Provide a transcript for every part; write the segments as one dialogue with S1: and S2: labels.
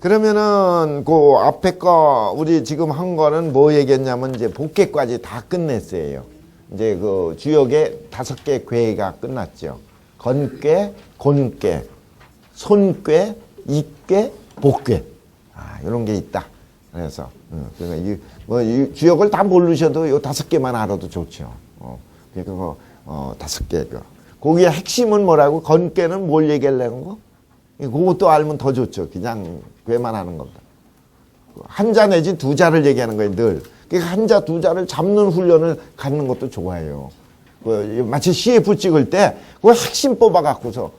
S1: 그러면은 그 앞에 거 우리 지금 한 거는 뭐 얘기했냐면 이제 복개까지 다 끝냈어요. 이제 그 주역의 5개 궤가 끝났죠. 건괴, 곤괴, 손괴, 입괴, 복괴. 이런 게 있다. 그래서 그러니까 이 주역을 다 모르셔도 요 5개만 알아도 좋죠. 그러니까 5개 그. 거기에 핵심은 뭐라고? 건괴는 뭘 얘기하려는 거? 그것도 알면 더 좋죠. 그냥 괴만 하는 겁니다. 한자 내지 2자를 얘기하는 거예요, 늘. 그러니까 한자 2자를 잡는 훈련을 갖는 것도 좋아요. 마치 CF 찍을 때 그 핵심 뽑아갖고서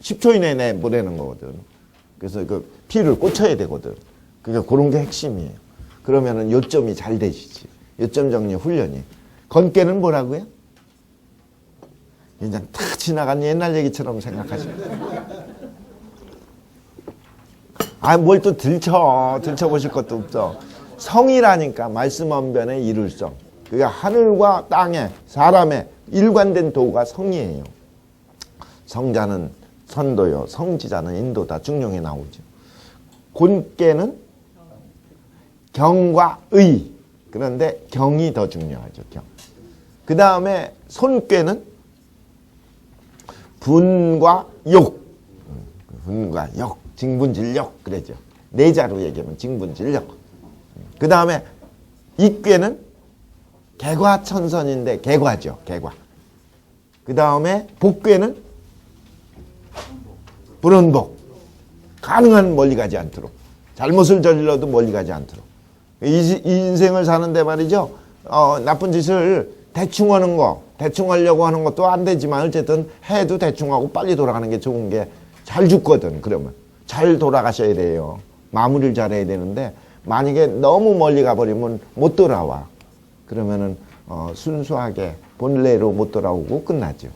S1: 10초 이내에 내보내는 거거든. 그래서 그 피를 꽂혀야 되거든. 그러니까 그런 게 핵심이에요. 그러면은 요점이 잘 되시지. 요점 정리 훈련이. 건괴는 뭐라고요? 그냥 다 지나간 옛날 얘기처럼 생각하시면. 뭘 또 들춰보실 것도 없어. 성이라니까 말씀언변의 이룰성. 그러니까 하늘과 땅에 사람의 일관된 도가 성이에요. 성자는 선도요, 성지자는 인도다. 중용에 나오죠. 곤괴는 경과 의. 그런데 경이 더 중요하죠. 경. 그 다음에 손괴는 분과 욕. 분과 욕. 징분질력 그러죠. 내자로 얘기하면 징분질력. 그 다음에 입괴는 개과천선인데 개과죠. 개과. 그 다음에 복괴는 불원복. 가능한 멀리 가지 않도록. 잘못을 저질러도 멀리 가지 않도록. 이 인생을 사는데 말이죠. 나쁜 짓을 대충 하는 거, 대충 하려고 하는 것도 안 되지만 어쨌든 해도 대충 하고 빨리 돌아가는 게 좋은 게 잘 죽거든. 그러면 잘 돌아가셔야 돼요. 마무리를 잘해야 되는데 만약에 너무 멀리 가버리면 못 돌아와. 그러면은 순수하게 본래로 못 돌아오고 끝나죠.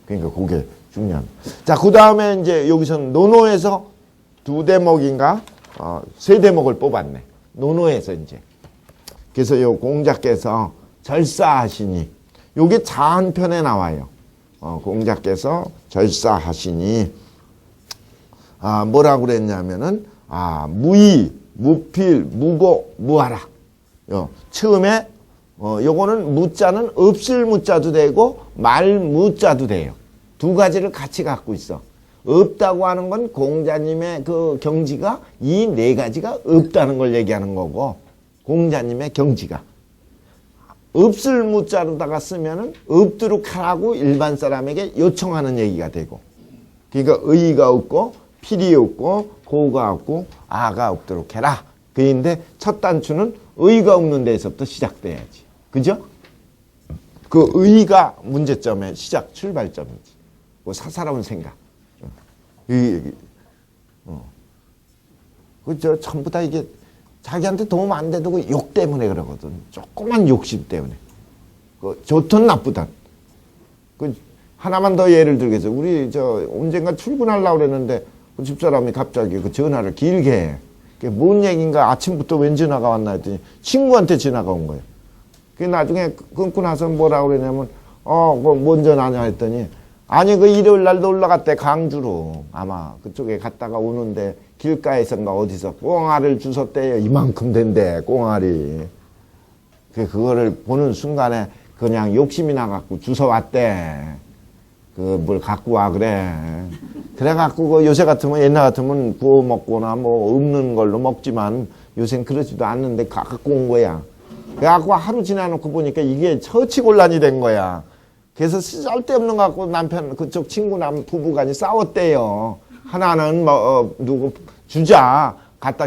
S1: 그러니까 그게 중요합니다. 자, 그 다음에 이제 여기서는 노노에서 2대목인가 3대목을 뽑았네. 노노에서 이제. 그래서 요 공자께서 절사하시니 요게 자한편에 나와요. 공자께서 절사하시니 뭐라고 그랬냐면은 무의, 무필, 무고, 무하라. 처음에 요거는 무자는 없을 무자도 되고 말 무자도 돼요. 2가지를 같이 갖고 있어. 없다고 하는 건 공자님의 그 경지가 이 4가지가 없다는 걸 얘기하는 거고, 공자님의 경지가 없을 무자로다가 쓰면은 없도록 하라고 일반 사람에게 요청하는 얘기가 되고, 그러니까 의의가 없고 필이 없고 고가 없고 아가 없도록 해라. 그인데 첫 단추는 의의가 없는 데에서부터 시작돼야지. 그죠? 그 의의가 문제점의 시작 출발점이지. 그 사사로운 생각. 그저 전부 다 이게 자기한테 도움 안 돼도 그 욕 때문에 그러거든. 조그만 욕심 때문에. 좋든 나쁘든. 하나만 더 예를 들겠어요. 우리 언젠가 출근하려고 그랬는데 그 집사람이 갑자기 그 전화를 길게 해. 그게 뭔 얘기인가 아침부터 웬 전화가 왔나 했더니 친구한테 전화가 온 거예요. 그 나중에 끊고 나서 뭐라고 그러냐면 뭔 전화냐 했더니 아니 그 일요일 날 놀러 갔대 강주로. 아마 그쪽에 갔다가 오는데 길가에선가 어디서 꽁알을 주웠대요. 이만큼 된대 꽁알이. 그거를 보는 순간에 그냥 욕심이 나갖고 주워왔대. 뭘 갖고 와 그래. 그래갖고 요새 같으면 옛날 같으면 구워 먹거나 뭐 없는 걸로 먹지만 요새는 그러지도 않는데 갖고 온 거야. 그래갖고 하루 지나놓고 보니까 이게 처치곤란이 된 거야. 그래서 쓸데없는 거 갖고 남편 그쪽 친구 부부간이 싸웠대요. 하나는 누구 주자 갖다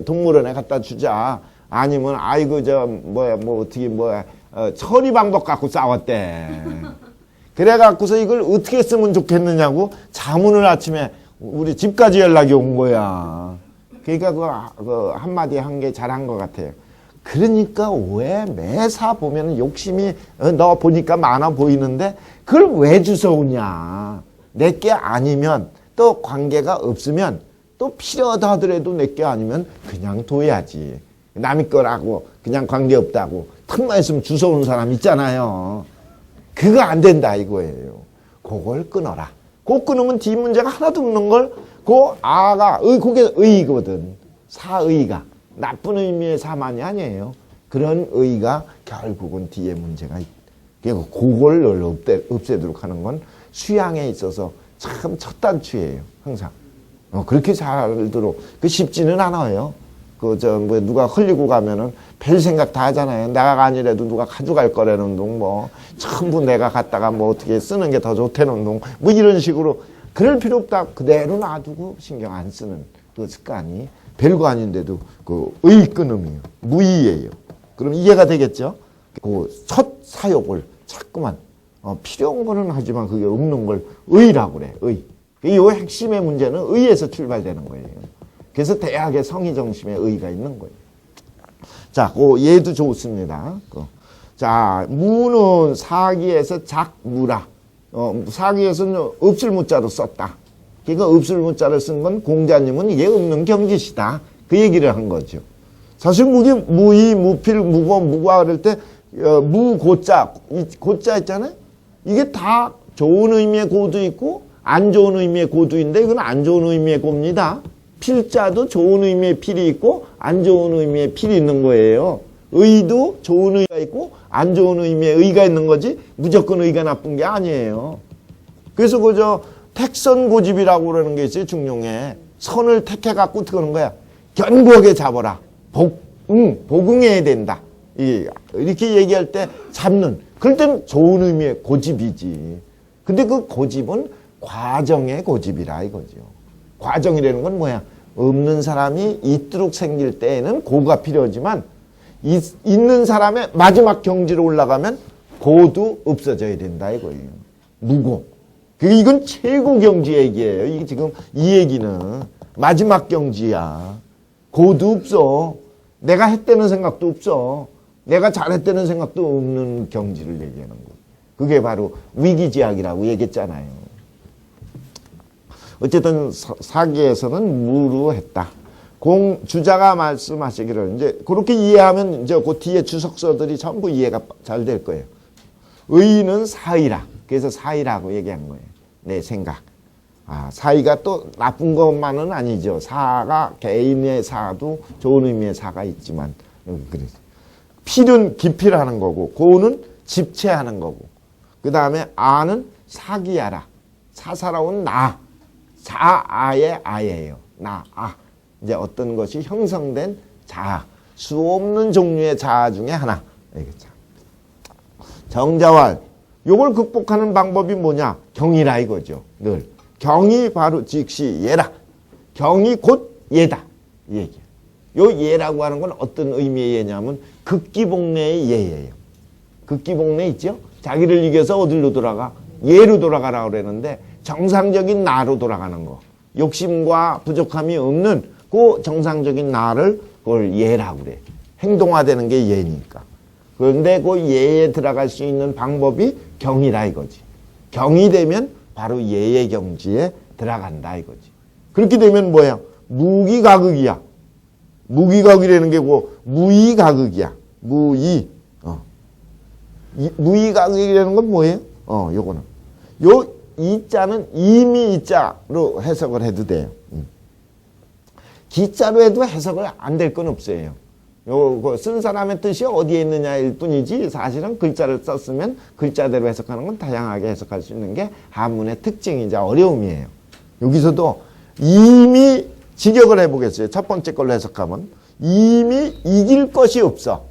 S1: 동물원에 갖다 주자. 아니면 아이고 어떻게 처리 방법 갖고 싸웠대. 그래갖고서 이걸 어떻게 쓰면 좋겠느냐고 자문을 아침에 우리 집까지 연락이 온 거야. 그러니까 그 한마디 한 게 잘한 것 같아요. 그러니까 왜 매사 보면 욕심이 너 보니까 많아 보이는데 그걸 왜 주워오냐. 내게 아니면 또 관계가 없으면 또 필요하다 하더라도 내게 아니면 그냥 둬야지. 남의 거라고 그냥 관계없다고 틈만 있으면 주워온 사람 있잖아요. 그거 안 된다 이거예요. 그걸 끊어라. 그 끊으면 뒤 문제가 하나도 없는 걸, 그 아가, 그게 의거든. 사의가. 나쁜 의미의 사만이 아니에요. 그런 의가 결국은 뒤에 문제가 있다. 그러니까 그걸 없애도록 하는 건 수양에 있어서 참 첫 단추예요. 항상. 그렇게 살도록. 쉽지는 않아요. 누가 흘리고 가면은 별 생각 다 하잖아요. 내가 아니래도 누가 가져갈 거라는 둥, 전부 내가 갖다가 어떻게 쓰는 게 더 좋다는 둥, 이런 식으로. 그럴 필요 없다. 그대로 놔두고 신경 안 쓰는 그 습관이 별거 아닌데도 의 끊음이에요. 무의예요. 그럼 이해가 되겠죠? 첫 사욕을 자꾸만, 필요한 거는 하지만 그게 없는 걸 의라고 그래, 의. 이 핵심의 문제는 의에서 출발되는 거예요. 그래서 대학의 성의정심에 의가 있는 거예요. 자, 얘도 좋습니다. 자, 무는 사기에서 작무라. 사기에서는 없을 무자로 썼다. 그러니까 없을 무자를 쓴 건 공자님은 이게 없는 경지시다. 그 얘기를 한 거죠. 사실 무의, 무필, 무고, 무과 그럴 때 무고자, 고자 있잖아요. 이게 다 좋은 의미의 고도 있고 안 좋은 의미의 고도인데 이건 안 좋은 의미의 고입니다. 필자도 좋은 의미의 필이 있고 안 좋은 의미의 필이 있는 거예요. 의도 좋은 의가 있고 안 좋은 의미의 의가 있는 거지 무조건 의가 나쁜 게 아니에요. 그래서 택선고집이라고 그러는 게 있어요. 중용에. 선을 택해갖고 어떻게 하는 거야. 견고하게 잡아라. 복응해야 된다. 이렇게 얘기할 때 잡는. 그럴 때는 좋은 의미의 고집이지. 근데 그 고집은 과정의 고집이라 이거죠. 과정이라는 건 뭐야? 없는 사람이 있도록 생길 때에는 고가 필요하지만 있는 사람의 마지막 경지로 올라가면 고도 없어져야 된다 이거예요. 무고. 이건 최고 경지 얘기예요. 이게 지금 이 얘기는 마지막 경지야. 고도 없어. 내가 했다는 생각도 없어. 내가 잘했다는 생각도 없는 경지를 얘기하는 거. 그게 바로 위기지약이라고 얘기했잖아요. 어쨌든 사기에서는 무루했다. 주자가 말씀하시기를 이제 그렇게 이해하면 이제 그 뒤에 주석서들이 전부 이해가 잘 될 거예요. 의는 사의라. 그래서 사의라고 얘기한 거예요. 내 생각. 사의가 또 나쁜 것만은 아니죠. 사가 개인의 사도 좋은 의미의 사가 있지만 그래서 필은 기필하는 거고 고는 집체하는 거고 그 다음에 아는 사기야라. 사사로운 나. 자아의 아예요. 나. 이제 어떤 것이 형성된 자아. 수 없는 종류의 자아 중에 하나. 알겠죠? 정자왈. 요걸 극복하는 방법이 뭐냐? 경이라 이거죠. 늘. 경이 바로 즉시 예라. 경이 곧 예다. 이 얘기예요. 요 예라고 하는 건 어떤 의미의 예냐면 극기복례의 예예요. 극기복례 있죠? 자기를 이겨서 어디로 돌아가? 예로 돌아가라고 그러는데 정상적인 나로 돌아가는 거. 욕심과 부족함이 없는 그 정상적인 나를 그걸 예라고 그래. 행동화되는 게 예니까. 그런데 그 예에 들어갈 수 있는 방법이 경이라 이거지. 경이 되면 바로 예의 경지에 들어간다 이거지. 그렇게 되면 뭐야? 무기가극이야. 무기가극이라는 게 무의가극이야. 무의가극이라는 건 뭐예요? 요거는. 요 이자는 이미 이자로 해석을 해도 돼요. 기자로 해도 해석을 안 될 건 없어요. 쓴 사람의 뜻이 어디에 있느냐일 뿐이지 사실은 글자를 썼으면 글자대로 해석하는 건 다양하게 해석할 수 있는 게 한문의 특징이자 어려움이에요. 여기서도 이미 직역을 해보겠어요. 첫 번째 걸로 해석하면 이미 이길 것이 없어.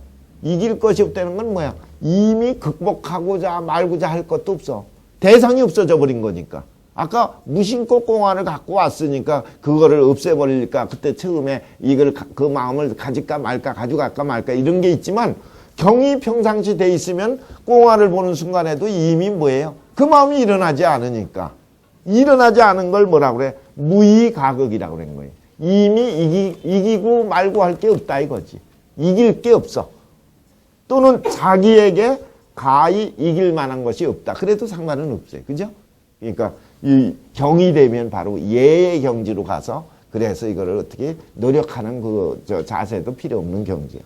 S1: 이길 것이 없다는 건 뭐야? 이미 극복하고자 말고자 할 것도 없어. 대상이 없어져 버린 거니까. 아까 무심코 꽁화를 갖고 왔으니까 그거를 없애버릴까 그때 처음에 이걸 그 마음을 가질까 말까 가져갈까 말까 이런 게 있지만 경이 평상시 돼 있으면 꽁화를 보는 순간에도 이미 뭐예요? 그 마음이 일어나지 않으니까. 일어나지 않은 걸 뭐라고 그래? 무의가극이라고 그런 거예요. 이미 이기고 말고 할 게 없다 이거지. 이길 게 없어. 또는 자기에게 가히 이길 만한 것이 없다. 그래도 상관은 없어요. 그죠? 그러니까 이 경이 되면 바로 예의 경지로 가서 그래서 이거를 어떻게 노력하는 자세도 필요 없는 경지야.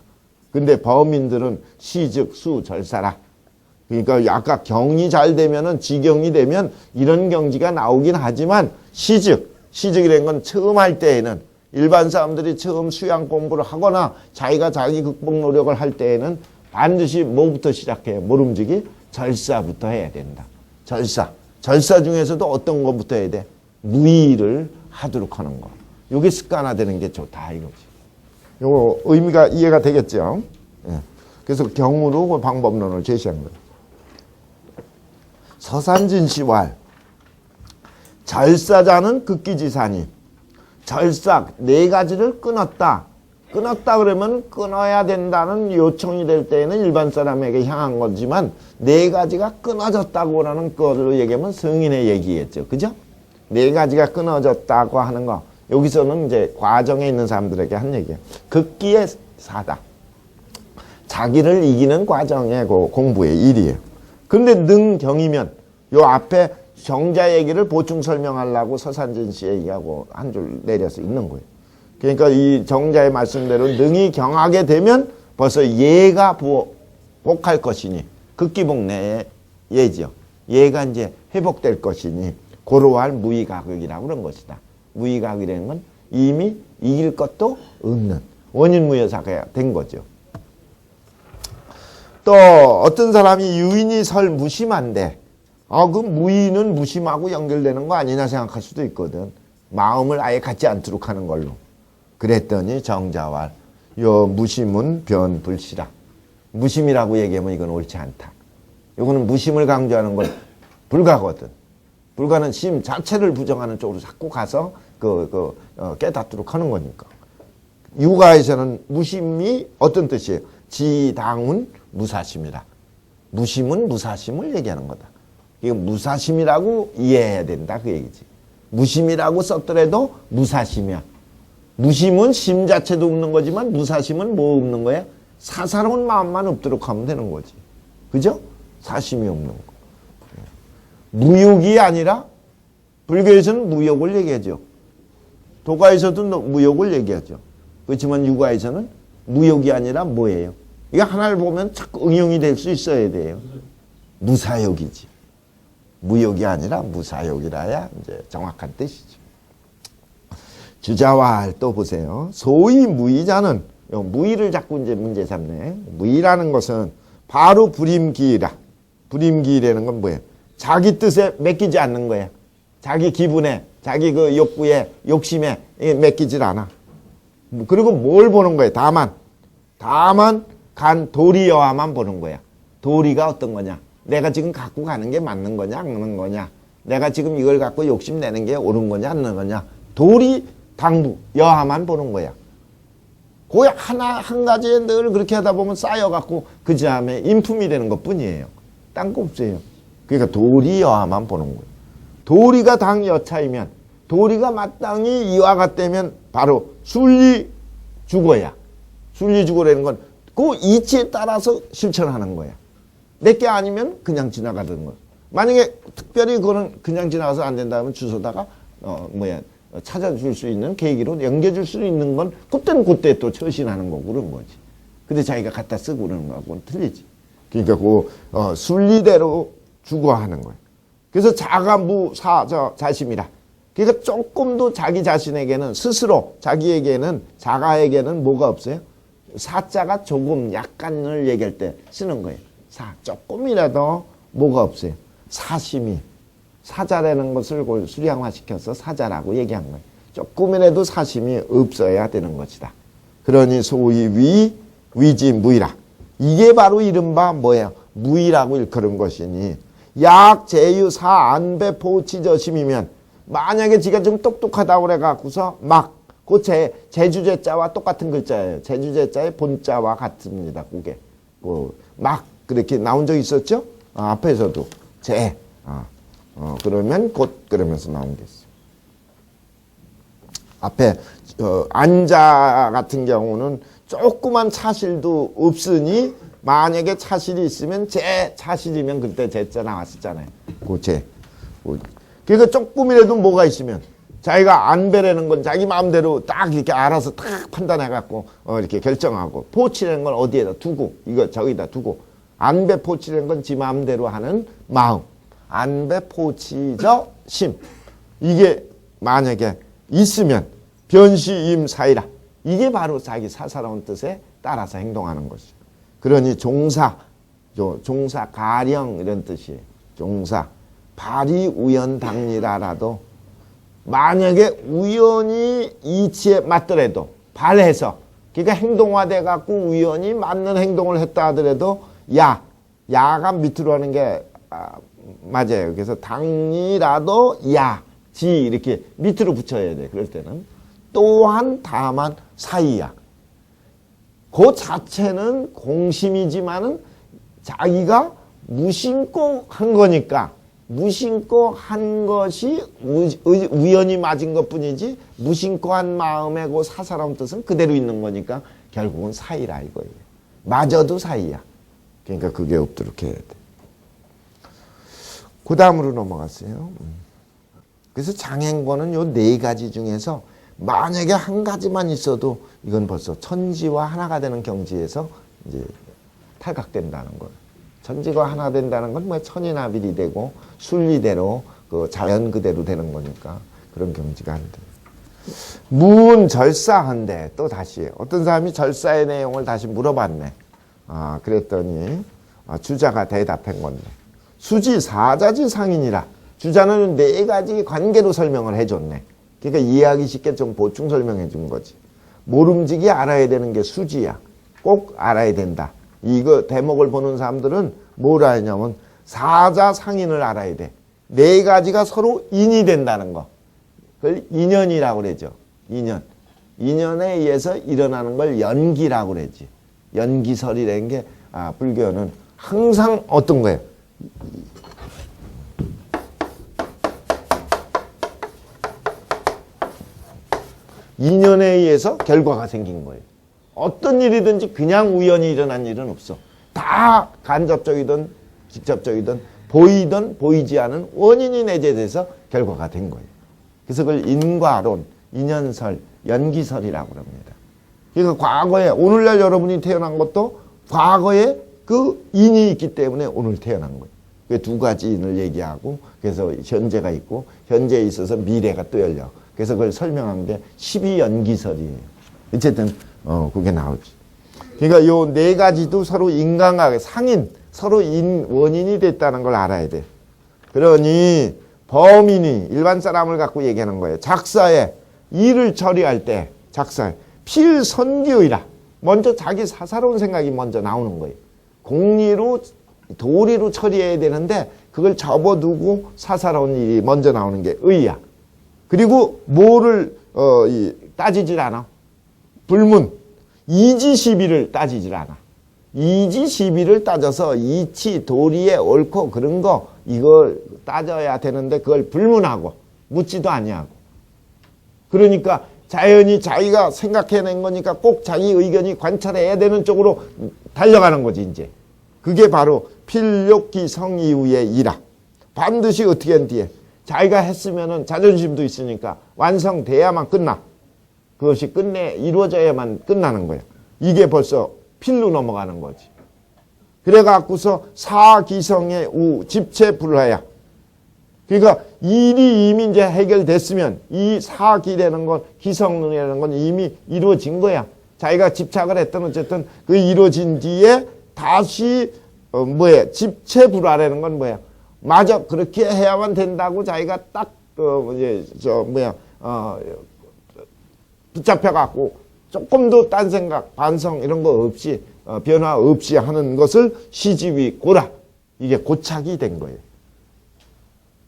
S1: 근데 범인들은 시즉 수 절사라. 그러니까 아까 경이 잘 되면은 지경이 되면 이런 경지가 나오긴 하지만 시직이라는 건 처음 할 때에는 일반 사람들이 처음 수양 공부를 하거나 자기가 자기 극복 노력을 할 때에는 반드시 뭐부터 시작해요? 모름지기 절사부터 해야 된다. 절사 중에서도 어떤 것부터 해야 돼? 무의를 하도록 하는 거. 이게 습관화되는 게 좋다 이거지. 요거 의미가 이해가 되겠죠? 예. 그래서 경으로 그 방법론을 제시한 거예요. 서산진시왈 절사자는 극기지사니 절사 네 가지를 끊었다 그러면 끊어야 된다는 요청이 될 때에는 일반 사람에게 향한 거지만 네 가지가 끊어졌다고 하는 거를 얘기하면 성인의 얘기겠죠. 그죠? 네 가지가 끊어졌다고 하는 거 여기서는 이제 과정에 있는 사람들에게 한 얘기예요. 극기의 사다. 자기를 이기는 과정의 그 공부의 일이에요. 근데 능경이면 요 앞에 정자 얘기를 보충 설명하려고 서산진 씨 얘기하고 한 줄 내려서 있는 거예요. 그러니까 이 정자의 말씀대로 능이 경하게 되면 벌써 예가 복할 것이니 극기복내의 예죠. 예가 이제 회복될 것이니 고로할 무의가극이라고 그런 것이다. 무의가극이라는 건 이미 이길 것도 없는 원인무효사가 된 거죠. 또 어떤 사람이 유인이 설 무심한데 그 무의는 무심하고 연결되는 거 아니냐 생각할 수도 있거든. 마음을 아예 갖지 않도록 하는 걸로. 그랬더니 정자왈 요 무심은 변불시라. 무심이라고 얘기하면 이건 옳지 않다. 요거는 무심을 강조하는 건 불가거든. 불가는 심 자체를 부정하는 쪽으로 자꾸 가서 깨닫도록 하는 거니까. 유가에서는 무심이 어떤 뜻이에요? 지당은 무사심이라. 무심은 무사심을 얘기하는 거다. 이거 무사심이라고 이해해야 된다 그 얘기지. 무심이라고 썼더라도 무사심이야. 무심은 심 자체도 없는 거지만 무사심은 뭐 없는 거야? 사사로운 마음만 없도록 하면 되는 거지. 그죠? 사심이 없는 거. 무욕이 아니라 불교에서는 무욕을 얘기하죠. 도가에서도 무욕을 얘기하죠. 그렇지만 유가에서는 무욕이 아니라 뭐예요? 이거 하나를 보면 자꾸 응용이 될 수 있어야 돼요. 무사욕이지. 무욕이 아니라 무사욕이라야 이제 정확한 뜻이죠. 주자왈 또 보세요. 소위 무의자는 무의를 자꾸 이제 문제 삼네. 무의라는 것은 바로 불임기이라. 불임기이라는 건 뭐예요? 자기 뜻에 맡기지 않는 거예요. 자기 기분에, 자기 그 욕구에, 욕심에 맡기질 않아. 그리고 뭘 보는 거예요? 다만 간 도리여와만 보는 거야. 도리가 어떤 거냐? 내가 지금 갖고 가는 게 맞는 거냐, 안 맞는 거냐? 내가 지금 이걸 갖고 욕심내는 게 옳은 거냐, 안 옳은 거냐? 도리, 당부, 여하만 보는 거야. 그 한 가지에 늘 그렇게 하다 보면 쌓여갖고 그 다음에 인품이 되는 것 뿐이에요. 딴 거 없어요. 그러니까 도리, 여하만 보는 거예요. 도리가 당 여차이면, 도리가 마땅히 이와 같다면 바로 순리주거야. 순리주거라는 건 그 이치에 따라서 실천하는 거야. 내게 아니면 그냥 지나가는 거. 만약에 특별히 그거는 그냥 지나가서 안 된다면 주소다가 찾아줄 수 있는 계기로 연계줄 수 있는 건 그때는 그때 또 처신하는 거고 그런 거지. 근데 자기가 갖다 쓰고 그러는 거하고는 틀리지. 그러니까 순리대로 주거하는 거예요. 그래서 자심이라. 그러니까 조금도 자기 자신에게는 스스로 자기에게는 자가에게는 뭐가 없어요? 사자가 조금 약간을 얘기할 때 쓰는 거예요. 조금이라도 뭐가 없어요. 사심이. 사자라는 것을 수량화시켜서 사자라고 얘기한 거예요. 조금이라도 사심이 없어야 되는 것이다. 그러니 소위 위지 무의라. 이게 바로 이른바 뭐예요? 무의라고 일컬은 것이니 약 제유사 안배 포치저심이면 만약에 지가 좀 똑똑하다고 그래갖고서 그 제주제자와 똑같은 글자예요. 제주제자의 본자와 같습니다. 그게 그렇게 나온 적 있었죠? 앞에서도 그러면 곧 그러면서 나온 게 있어요. 앞에 안자 같은 경우는 조그만 차실도 없으니 만약에 차실이 있으면 차실이면 그때 제자 나왔었잖아요. 그러니까 조금이라도 뭐가 있으면 자기가 안배라는 건 자기 마음대로 딱 이렇게 알아서 딱 판단해갖고 이렇게 결정하고 포치라는 건 어디에다 두고 이거 저기다 두고 안배포치라는 건 지 마음대로 하는 마음. 안배포치저 심. 이게 만약에 있으면 변시임사이라. 이게 바로 자기 사사로운 뜻에 따라서 행동하는 것이죠. 그러니 종사 가령 이런 뜻이에요. 종사. 발이우연당리라라도 만약에 우연히 이치에 맞더라도 발해서 그러니까 행동화돼 갖고 우연히 맞는 행동을 했다 하더라도 야가 밑으로 하는 게 맞아요. 그래서 당리라도 지 이렇게 밑으로 붙여야 돼. 그럴 때는 또한 다만 사이야. 그 자체는 공심이지만은 자기가 무심코 한 거니까 무심코 한 것이 우연히 맞은 것뿐이지 무심코 한 마음의 그 사사로운 뜻은 그대로 있는 거니까 결국은 사이라 이거예요. 맞아도 사이야. 그러니까 그게 없도록 해야 돼. 그 다음으로 넘어갔어요. 그래서 장행권은 요 네 가지 중에서 만약에 한 가지만 있어도 이건 벌써 천지와 하나가 되는 경지에서 이제 탈각된다는 거예요. 천지가 하나 된다는 건 뭐 천이나빌이 되고 순리대로 그 자연 그대로 되는 거니까 그런 경지가 안 돼요. 무은절사한데 또 다시 어떤 사람이 절사의 내용을 다시 물어봤네. 그랬더니 주자가 대답한 건데 수지 사자지 상인이라. 주자는 네 가지 관계로 설명을 해줬네. 그러니까 이해하기 쉽게 좀 보충 설명해 준 거지. 모름지기 알아야 되는 게 수지야. 꼭 알아야 된다. 이거 대목을 보는 사람들은 뭘 알냐면 사자 상인을 알아야 돼. 네 가지가 서로 인이 된다는 거. 그걸 인연이라고 그러죠. 인연. 인연에 의해서 일어나는 걸 연기라고 그러지. 연기설이라는 게 불교는 항상 어떤 거예요? 인연에 의해서 결과가 생긴 거예요. 어떤 일이든지 그냥 우연히 일어난 일은 없어. 다 간접적이든 직접적이든 보이든 보이지 않은 원인이 내재돼서 결과가 된 거예요. 그래서 그걸 인과론, 인연설, 연기설이라고 합니다. 그러니까 과거에 오늘날 여러분이 태어난 것도 과거에 그 인이 있기 때문에 오늘 태어난 거예요. 그 두 가지 인을 얘기하고 그래서 현재가 있고 현재에 있어서 미래가 또 열려. 그래서 그걸 설명한 게 12연기설이에요. 어쨌든 그게 나오지. 그러니까 요 네 가지도 서로 인간관계, 상인, 서로 원인이 됐다는 걸 알아야 돼. 그러니 범인이 일반 사람을 갖고 얘기하는 거예요. 작사에 일을 처리할 때 작사에 필선기의라. 먼저 자기 사사로운 생각이 먼저 나오는 거예요. 공리로 도리로 처리해야 되는데 그걸 접어두고 사사로운 일이 먼저 나오는 게 의야. 그리고 뭐를 따지질 않아. 불문. 이지시비를 따지질 않아. 이지시비를 따져서 이치, 도리에 옳고 그런 거 이걸 따져야 되는데 그걸 불문하고 묻지도 아니하고. 그러니까 자연히 자기가 생각해낸 거니까 꼭 자기 의견이 관찰해야 되는 쪽으로 달려가는 거지 이제. 그게 바로 필욕기성이후의 일아. 반드시 어떻게 한 뒤에 자기가 했으면은 자존심도 있으니까 완성돼야만 끝나. 그것이 이루어져야만 끝나는 거야. 이게 벌써 필로 넘어가는 거지. 그래갖고서 사기성의 집체불하야. 그러니까 일이 이미 이제 해결됐으면 이 사기라는 건, 기성이라는 건 이미 이루어진 거야. 자기가 집착을 했던 어쨌든 그 이루어진 뒤에 다시 집체불하라는 건 뭐야? 맞아, 그렇게 해야만 된다고 자기가 딱 붙잡혀갖고 조금도 딴 생각, 반성 이런 거 없이 변화 없이 하는 것을 시지위 고라. 이게 고착이 된 거예요.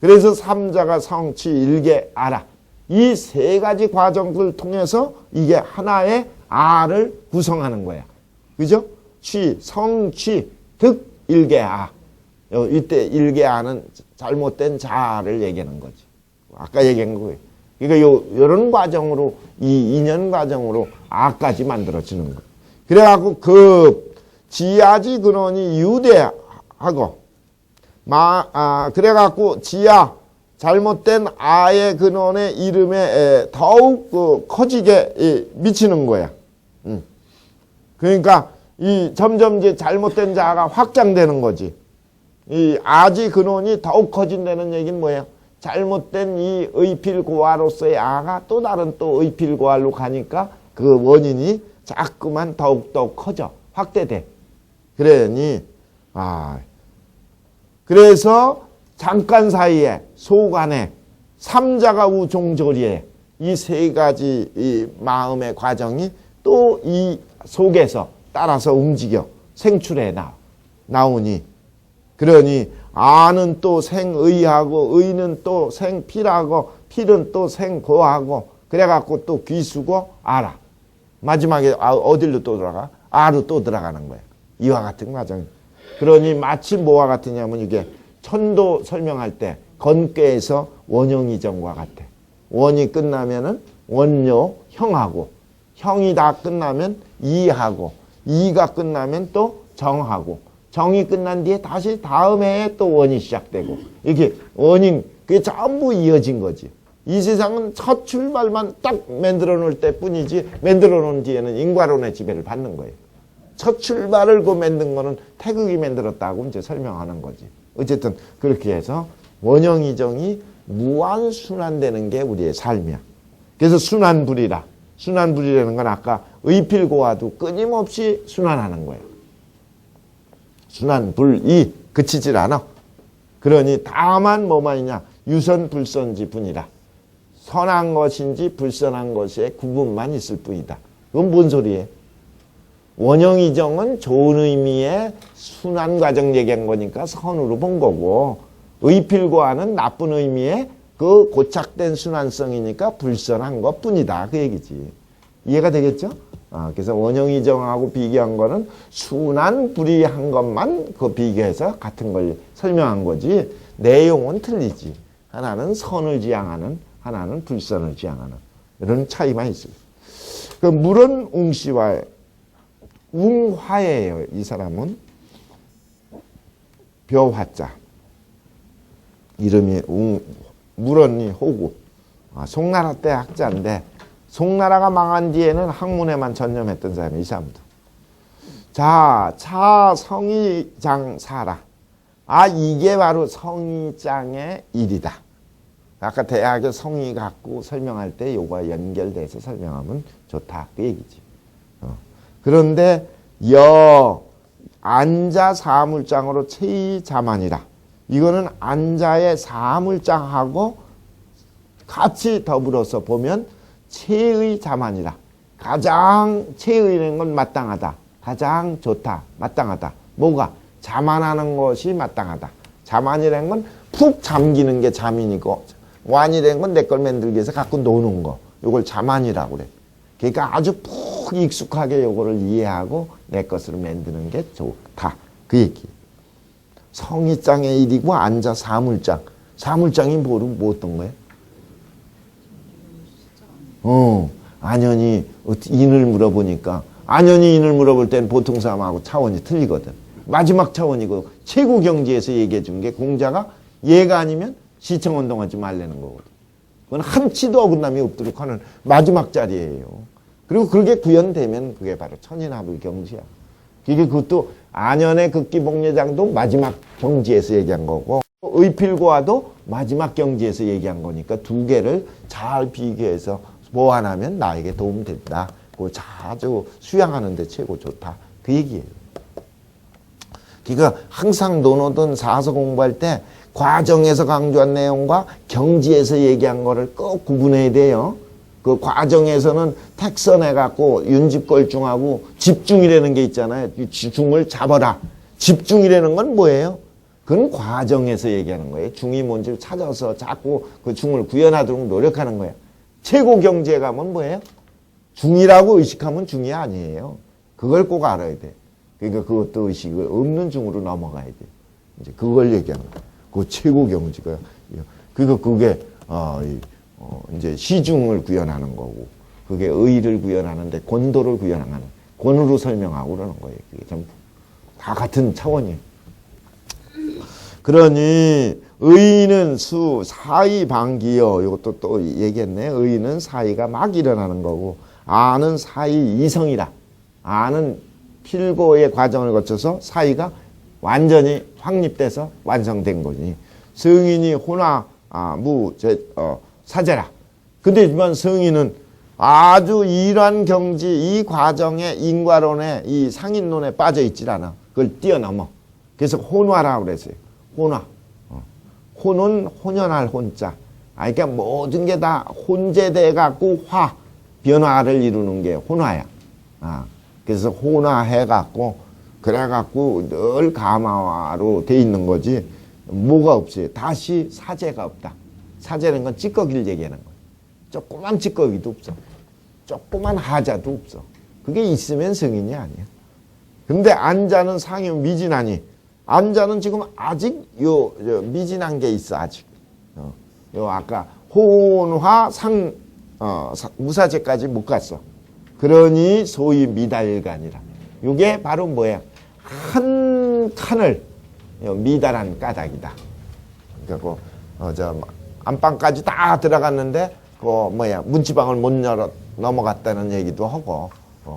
S1: 그래서 삼자가 성취 일개 아라. 이 세 가지 과정들을 통해서 이게 하나의 아를 구성하는 거야. 그죠? 성취, 득, 일개아. 이때 일개아는 잘못된 자아를 얘기하는 거지. 아까 얘기한 거예요. 그러니까 이런 과정으로, 이 인연 과정으로 아까지 만들어지는 거예요. 그래갖고 지아지 근원이 유대하고, 그래갖고 지아, 잘못된 아의 근원의 이름에 더욱 커지게 미치는 거야. 그러니까 이 점점 이제 잘못된 자아가 확장되는 거지. 이 아지 근원이 더욱 커진다는 얘기는 뭐예요? 잘못된 이 의필고화로서의 아가 또 다른 또 의필고활로 가니까 그 원인이 자꾸만 더욱더 커져. 확대돼. 그러니, 그래서 잠깐 사이에 소간에 삼자가 우종조리에 이 세 가지 이 마음의 과정이 또 이 속에서 따라서 움직여 생출해 나오니 그러니 아는 또 생의하고 의는 또 생필하고 필은 또 생고하고 그래갖고 또 귀수고 알아. 마지막에 어디로 또 들어가? 아로 또 들어가는 거야. 이와 같은 과정. 그러니 마치 뭐와 같으냐면 이게 천도 설명할 때 건괴에서 원형이정과 같아. 원이 끝나면은 원료 형하고 형이 다 끝나면 이하고 이가 끝나면 또 정하고 정이 끝난 뒤에 다시 다음 해에 또 원이 시작되고 이렇게 원인 그게 전부 이어진 거지. 이 세상은 첫 출발만 딱 만들어 놓을 때뿐이지 만들어 놓은 뒤에는 인과론의 지배를 받는 거예요. 첫 출발을 그 만든 거는 태극이 만들었다고 이제 설명하는 거지. 어쨌든 그렇게 해서 원형이정이 무한순환되는 게 우리의 삶이야. 그래서 순환불이라. 순환불이라는 건 아까 의필고화도 끊임없이 순환하는 거예요. 순환불이 그치질 않아. 그러니 다만 뭐만 있냐. 유선불선지뿐이라. 선한 것인지 불선한 것의 구분만 있을 뿐이다. 그건 뭔 소리예요? 원형이정은 좋은 의미의 순환 과정 얘기한 거니까 선으로 본 거고 의필고화는 나쁜 의미의 그 고착된 순환성이니까 불선한 것뿐이다. 그 얘기지. 이해가 되겠죠? 그래서 원형이정하고 비교한 거는 순환불이한 것만 그 비교해서 같은 걸 설명한 거지 내용은 틀리지. 하나는 선을 지향하는 하나는 불선을 지향하는 이런 차이만 있어요. 그 물은 웅씨와 웅화예요. 이 사람은 벼화자 이름이 물언니 호구 송나라 때 학자인데 송나라가 망한 뒤에는 학문에만 전념했던 사람이 이 사람도. 자, 성의장 사라. 이게 바로 성의장의 일이다. 아까 대학의 성의 갖고 설명할 때 요거와 연결돼서 설명하면 좋다. 그 얘기지. 그런데 안자 사물장으로 체의자만이라. 이거는 안자의 사물장하고 같이 더불어서 보면 체의자만이라. 가장 체의라는 건 마땅하다. 가장 좋다. 마땅하다. 뭐가? 자만하는 것이 마땅하다. 자만이라는 건 푹 잠기는 게 자민이고 완이라는 건 내 걸 만들기 위해서 갖고 노는 거. 이걸 자만이라고 그래. 그러니까 아주 푹 익숙하게 요거를 이해하고 내 것으로 만드는 게 좋다. 그 얘기. 성의장의 일이고 안자 사물장. 사물장이 뭐 어떤 거예요? 안연히 인을 물어보니까 안연히 인을 물어볼 때는 보통 사람하고 차원이 틀리거든. 마지막 차원이고 최고 경지에서 얘기해 준 게 공자가 얘가 아니면 시청운동하지 말라는 거거든. 그건 한치도 어긋남이 없도록 하는 마지막 자리예요. 그리고 그게 구현되면 그게 바로 천인합을 경지야. 그것도 안연의 극기복례장도 마지막 경지에서 얘기한 거고 의필고화도 마지막 경지에서 얘기한 거니까 두 개를 잘 비교해서 보완하면 나에게 도움된다. 그걸 자주 수양하는 데 최고 좋다. 그 얘기예요. 그러니까 항상 논어든 사서 공부할 때 과정에서 강조한 내용과 경지에서 얘기한 거를 꼭 구분해야 돼요. 그 과정에서는 택선해갖고 윤집걸중하고 집중이라는 게 있잖아요. 중을 잡아라. 집중이라는 건 뭐예요? 그건 과정에서 얘기하는 거예요. 중이 뭔지 찾아서 자꾸 그 중을 구현하도록 노력하는 거예요. 최고 경지에 가면 뭐예요? 중이라고 의식하면 중이 아니에요. 그걸 꼭 알아야 돼. 그러니까 그것도 의식을 없는 중으로 넘어가야 돼. 이제 그걸 얘기하는 거예요. 그 최고 경지가. 그러니까 그게, 이제 시중을 구현하는 거고, 그게 의를 구현하는데 권도를 구현하는, 권으로 설명하고 그러는 거예요. 그게 전부. 다 같은 차원이에요. 그러니, 의는 수, 사의 방기여. 이것도 또 얘기했네. 의는 사의가 막 일어나는 거고, 아는 사의 이성이라. 아는 필고의 과정을 거쳐서 사의가 완전히 확립돼서 완성된 거니 성인이 혼화 사제라. 근데지만 성인은 아주 일환 경지 이 과정에 인과론에 이 상인론에 빠져 있질 않아. 그걸 뛰어넘어. 그래서 혼화라고 그랬어요. 혼화. 혼은 혼연할 혼자. 그러니까 모든 게 다 혼재돼 갖고 변화를 이루는 게 혼화야. 그래서 혼화해 갖고 그래 갖고 늘 감화로 돼 있는 거지. 뭐가 없어요. 다시 사제가 없다. 사제는 건 찌꺼기를 얘기하는 거야. 조그만 찌꺼기도 없어. 조그만 하자도 없어. 그게 있으면 성인이 아니야. 근데 안자는 상이 미진하니 안자는 지금 아직 미진한 게 있어. 아직 요 아까 혼화 무사제까지 못 갔어. 그러니 소위 미달간이라. 이게 바로 뭐야? 한 칸을 미달한 까닭이다. 그리고 안방까지 다 들어갔는데 문지방을 못 열어 넘어갔다는 얘기도 하고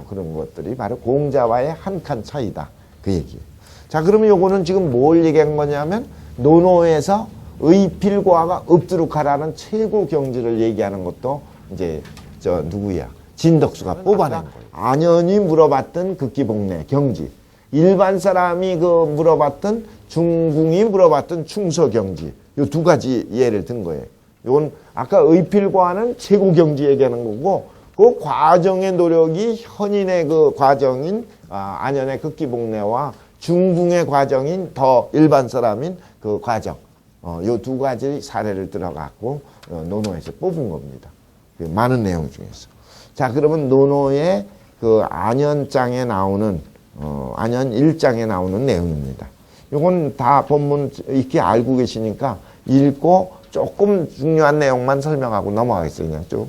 S1: 그런 것들이 바로 공자와의 한 칸 차이다. 그 얘기예요. 자, 그러면 요거는 지금 뭘 얘기한 거냐면 노노에서 의필고화가 없도록 하라는 최고 경지를 얘기하는 것도 이제 누구야? 진덕수가 뽑아낸 거예요. 안연이 물어봤던 극기복례 경지, 일반 사람이 물어봤던 중궁이 물어봤던 충서경지, 요 두 가지 예를 든 거예요. 이건 아까 의필고화는 최고 경지 얘기하는 거고, 그 과정의 노력이 현인의 그 과정인 안연의 극기복례와 중궁의 과정인 더 일반 사람인 그 과정, 요 두 가지 사례를 들어갖고 노노에서 뽑은 겁니다. 많은 내용 중에서. 자, 그러면 노노의 그 안연장에 나오는 안연 1장에 나오는 내용입니다. 요건 다 본문 익히 알고 계시니까 읽고 조금 중요한 내용만 설명하고 넘어가겠어요. 그냥 쭉.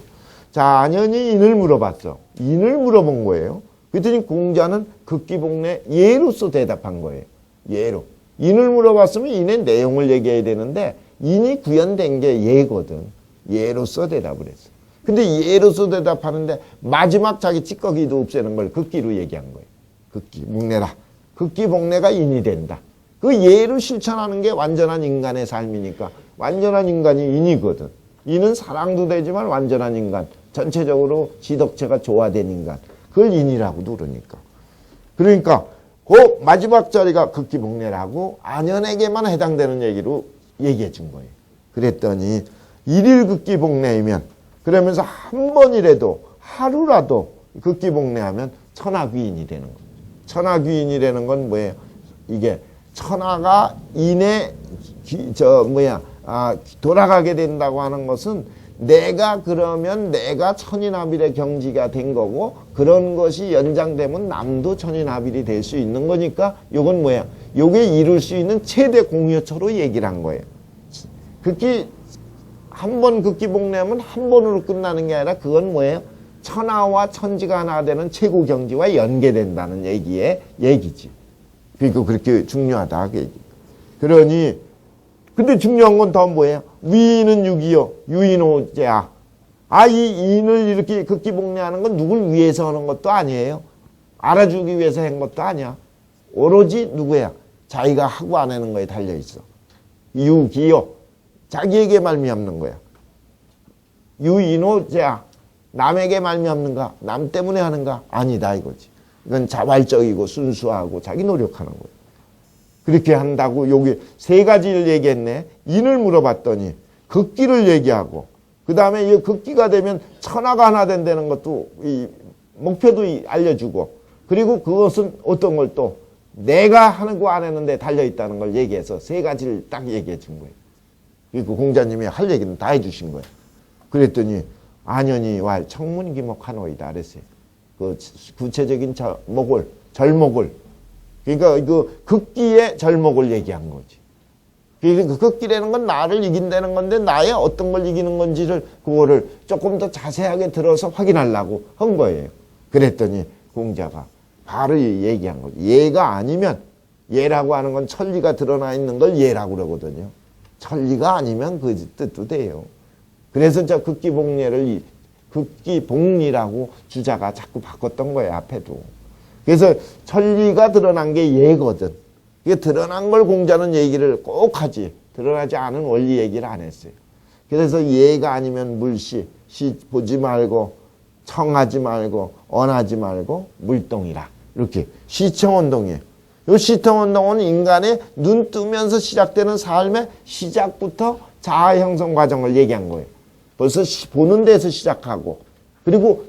S1: 자, 안연이 인을 물어봤어. 인을 물어본 거예요. 그랬더니 공자는 극기복례 예로서 대답한 거예요. 예로. 인을 물어봤으면 인의 내용을 얘기해야 되는데 인이 구현된 게 예거든. 예로서 대답을 했어. 근데 예로서 대답하는데 마지막 자기 찌꺼기도 없애는 걸 극기로 얘기한 거예요. 극기복례라. 극기복례가 인이 된다. 그 예를 실천하는 게 완전한 인간의 삶이니까 완전한 인간이 인이거든. 인은 사랑도 되지만 완전한 인간, 전체적으로 지덕체가 조화된 인간, 그걸 인이라고도 그러니까. 그러니까 그 마지막 자리가 극기복례라고 안연에게만 해당되는 얘기로 얘기해 준 거예요. 그랬더니 일일 극기복례이면 그러면서 한 번이라도 하루라도 극기복례하면 천하귀인이 되는 겁니다. 천하귀인이라는 건 뭐예요? 이게 천하가 인에 돌아가게 된다고 하는 것은 내가 그러면 내가 천인합일의 경지가 된 거고 그런 것이 연장되면 남도 천인합일이 될 수 있는 거니까 요건 뭐야? 요게 이룰 수 있는 최대 공효처로 얘기를 한 거예요. 한 번 극기복례하면 한 번으로 끝나는 게 아니라 그건 뭐예요? 천하와 천지가 하나 되는 최고 경지와 연계된다는 얘기지. 그러니까 그렇게 중요하다. 그 얘기. 그러니 근데 중요한 건 더 뭐예요? 위인은 육이요. 유인호제야. 이 인을 이렇게 극기복례하는 건 누굴 위해서 하는 것도 아니에요. 알아주기 위해서 한 것도 아니야. 오로지 누구야? 자기가 하고 안 하는 거에 달려있어. 유기요. 자기에게 말미암는 거야. 유인호제야. 남에게 말미암는가? 남 때문에 하는가? 아니다 이거지. 이건 자발적이고 순수하고 자기 노력하는 거예요. 그렇게 한다고 여기 세 가지를 얘기했네. 인을 물어봤더니 극기를 얘기하고 그 다음에 이 극기가 되면 천하가 하나 된다는 것도 이 목표도 알려주고 그리고 그것은 어떤 걸 또 내가 하는 거 안 했는데 달려있다는 걸 얘기해서 세 가지를 딱 얘기해 준 거예요. 그리고 공자님이 할 얘기는 다 해주신 거예요. 그랬더니 안연이 왈 청문기목하노이다 그랬어요. 그 구체적인 절목을 그러니까 그 극기의 절목을 얘기한 거지. 그 극기라는 건 나를 이긴다는 건데 나의 어떤 걸 이기는 건지를 그거를 조금 더 자세하게 들어서 확인하려고 한 거예요. 그랬더니 공자가 바로 얘기한 거지. 예가 아니면 예라고 하는 건 천리가 드러나 있는 걸 예라고 그러거든요. 천리가 아니면 그 뜻도 돼요. 그래서 저 극기복례를 극기복리라고 주자가 자꾸 바꿨던 거예요. 앞에도. 그래서 천리가 드러난 게 예거든. 이게 드러난 걸 공자는 얘기를 꼭 하지. 드러나지 않은 원리 얘기를 안 했어요. 그래서 예가 아니면 물시, 시 보지 말고 청하지 말고 언하지 말고 물동이라. 이렇게 시청운동이에요. 이 시청운동은 인간의 눈 뜨면서 시작되는 삶의 시작부터 자아 형성 과정을 얘기한 거예요. 벌써 보는 데서 시작하고, 그리고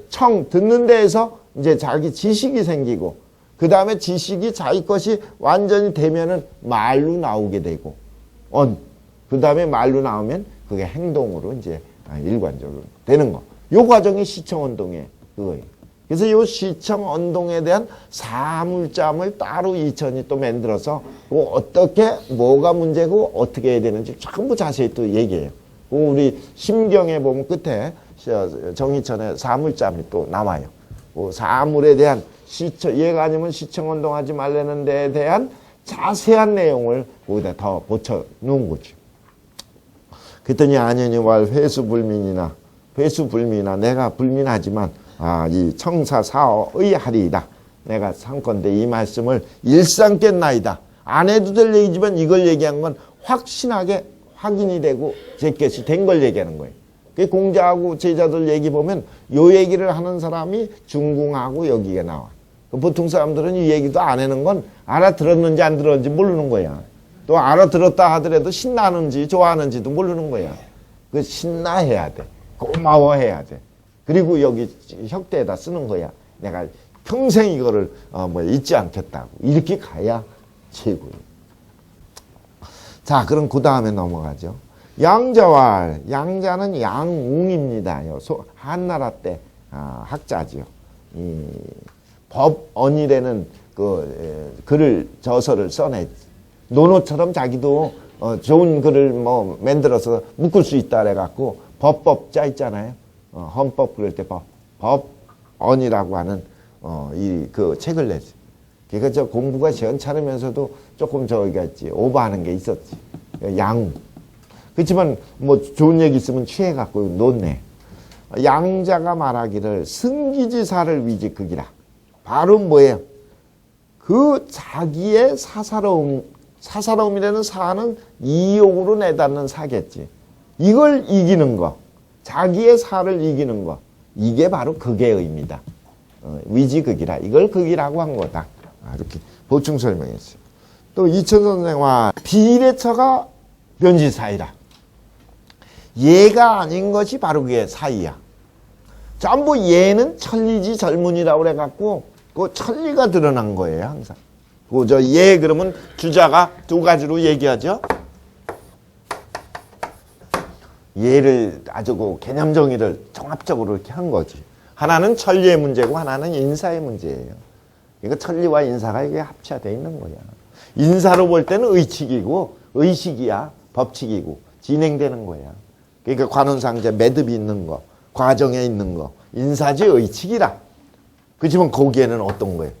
S1: 듣는 데에서 이제 자기 지식이 생기고, 그 다음에 지식이 자기 것이 완전히 되면은 말로 나오게 되고, 그 다음에 말로 나오면 그게 행동으로 이제 일관적으로 되는 거. 요 과정이 시청운동이에요. 그거예요. 그래서 요 시청운동에 대한 사물짬을 따로 이천이 또 만들어서 어떻게, 뭐가 문제고 어떻게 해야 되는지 전부 자세히 또 얘기해요. 우리 심경에 보면 끝에 정의천의 사물짬이 또 나와요. 사물에 대한 얘가 아니면 시청운동하지 말라는 데에 대한 자세한 내용을 거기다 더 붙여 놓은 거죠. 그랬더니 안연이 왈 회수불민이나 내가 불민하지만 이 청사사어의 하리이다. 내가 삼건대 이 말씀을 일상 깼나이다. 안 해도 될 얘기지만 이걸 얘기한 건 확신하게 확인이 되고 제 것이 된 걸 얘기하는 거예요. 공자하고 제자들 얘기 보면 요 얘기를 하는 사람이 중궁하고 여기가 나와. 보통 사람들은 이 얘기도 안 하는 건 알아들었는지 안 들었는지 모르는 거야. 또 알아들었다 하더라도 신나는지 좋아하는지도 모르는 거야. 그 신나해야 돼. 고마워해야 돼. 그리고 여기 혁대에다 쓰는 거야. 내가 평생 이거를 잊지 않겠다고. 이렇게 가야 최고예요. 자, 그럼 그 다음에 넘어가죠. 양자왈, 양자는 양웅입니다. 한나라 때 학자지요. 이 법언이라는 글을 저서를 써냈지. 노노처럼 자기도 좋은 글을 만들어서 묶을 수 있다 그래갖고 법법자 있잖아요. 헌법 그럴 때 법언이라고 하는 그 책을 냈지. 그러니까 저 공부가 시원찮으면서도 조금 저기가 있지. 오버하는 게 있었지. 양웅. 그렇지만 좋은 얘기 있으면 취해갖고 놓네. 양자가 말하기를 승기지사를 위직극이라. 바로 뭐예요? 그 자기의 사사로움이라는 사는 이욕으로 내닫는 사겠지. 이걸 이기는 거, 자기의 사를 이기는 거, 이게 바로 극의 의미다. 위지극이라. 이걸 극이라고 한 거다. 이렇게 보충 설명했어요. 또 이천 선생과 비례처가 변지사이라. 얘가 아닌 것이 바로 그게 사이야. 전부 얘는 천리지 절문이라고 그래갖고 그 천리가 드러난 거예요, 항상. 얘 그러면 주자가 두 가지로 얘기하죠. 얘를 아주 그 개념 정의를 종합적으로 이렇게 한 거지. 하나는 천리의 문제고 하나는 인사의 문제예요. 그러니까 천리와 인사가 이게 합쳐져 있는 거야. 인사로 볼 때는 의칙이고 의식이야. 법칙이고 진행되는 거야. 그러니까 관운상제 매듭이 있는 거, 과정에 있는 거, 인사지 의칙이라. 그렇지만 거기에는 어떤 거예요?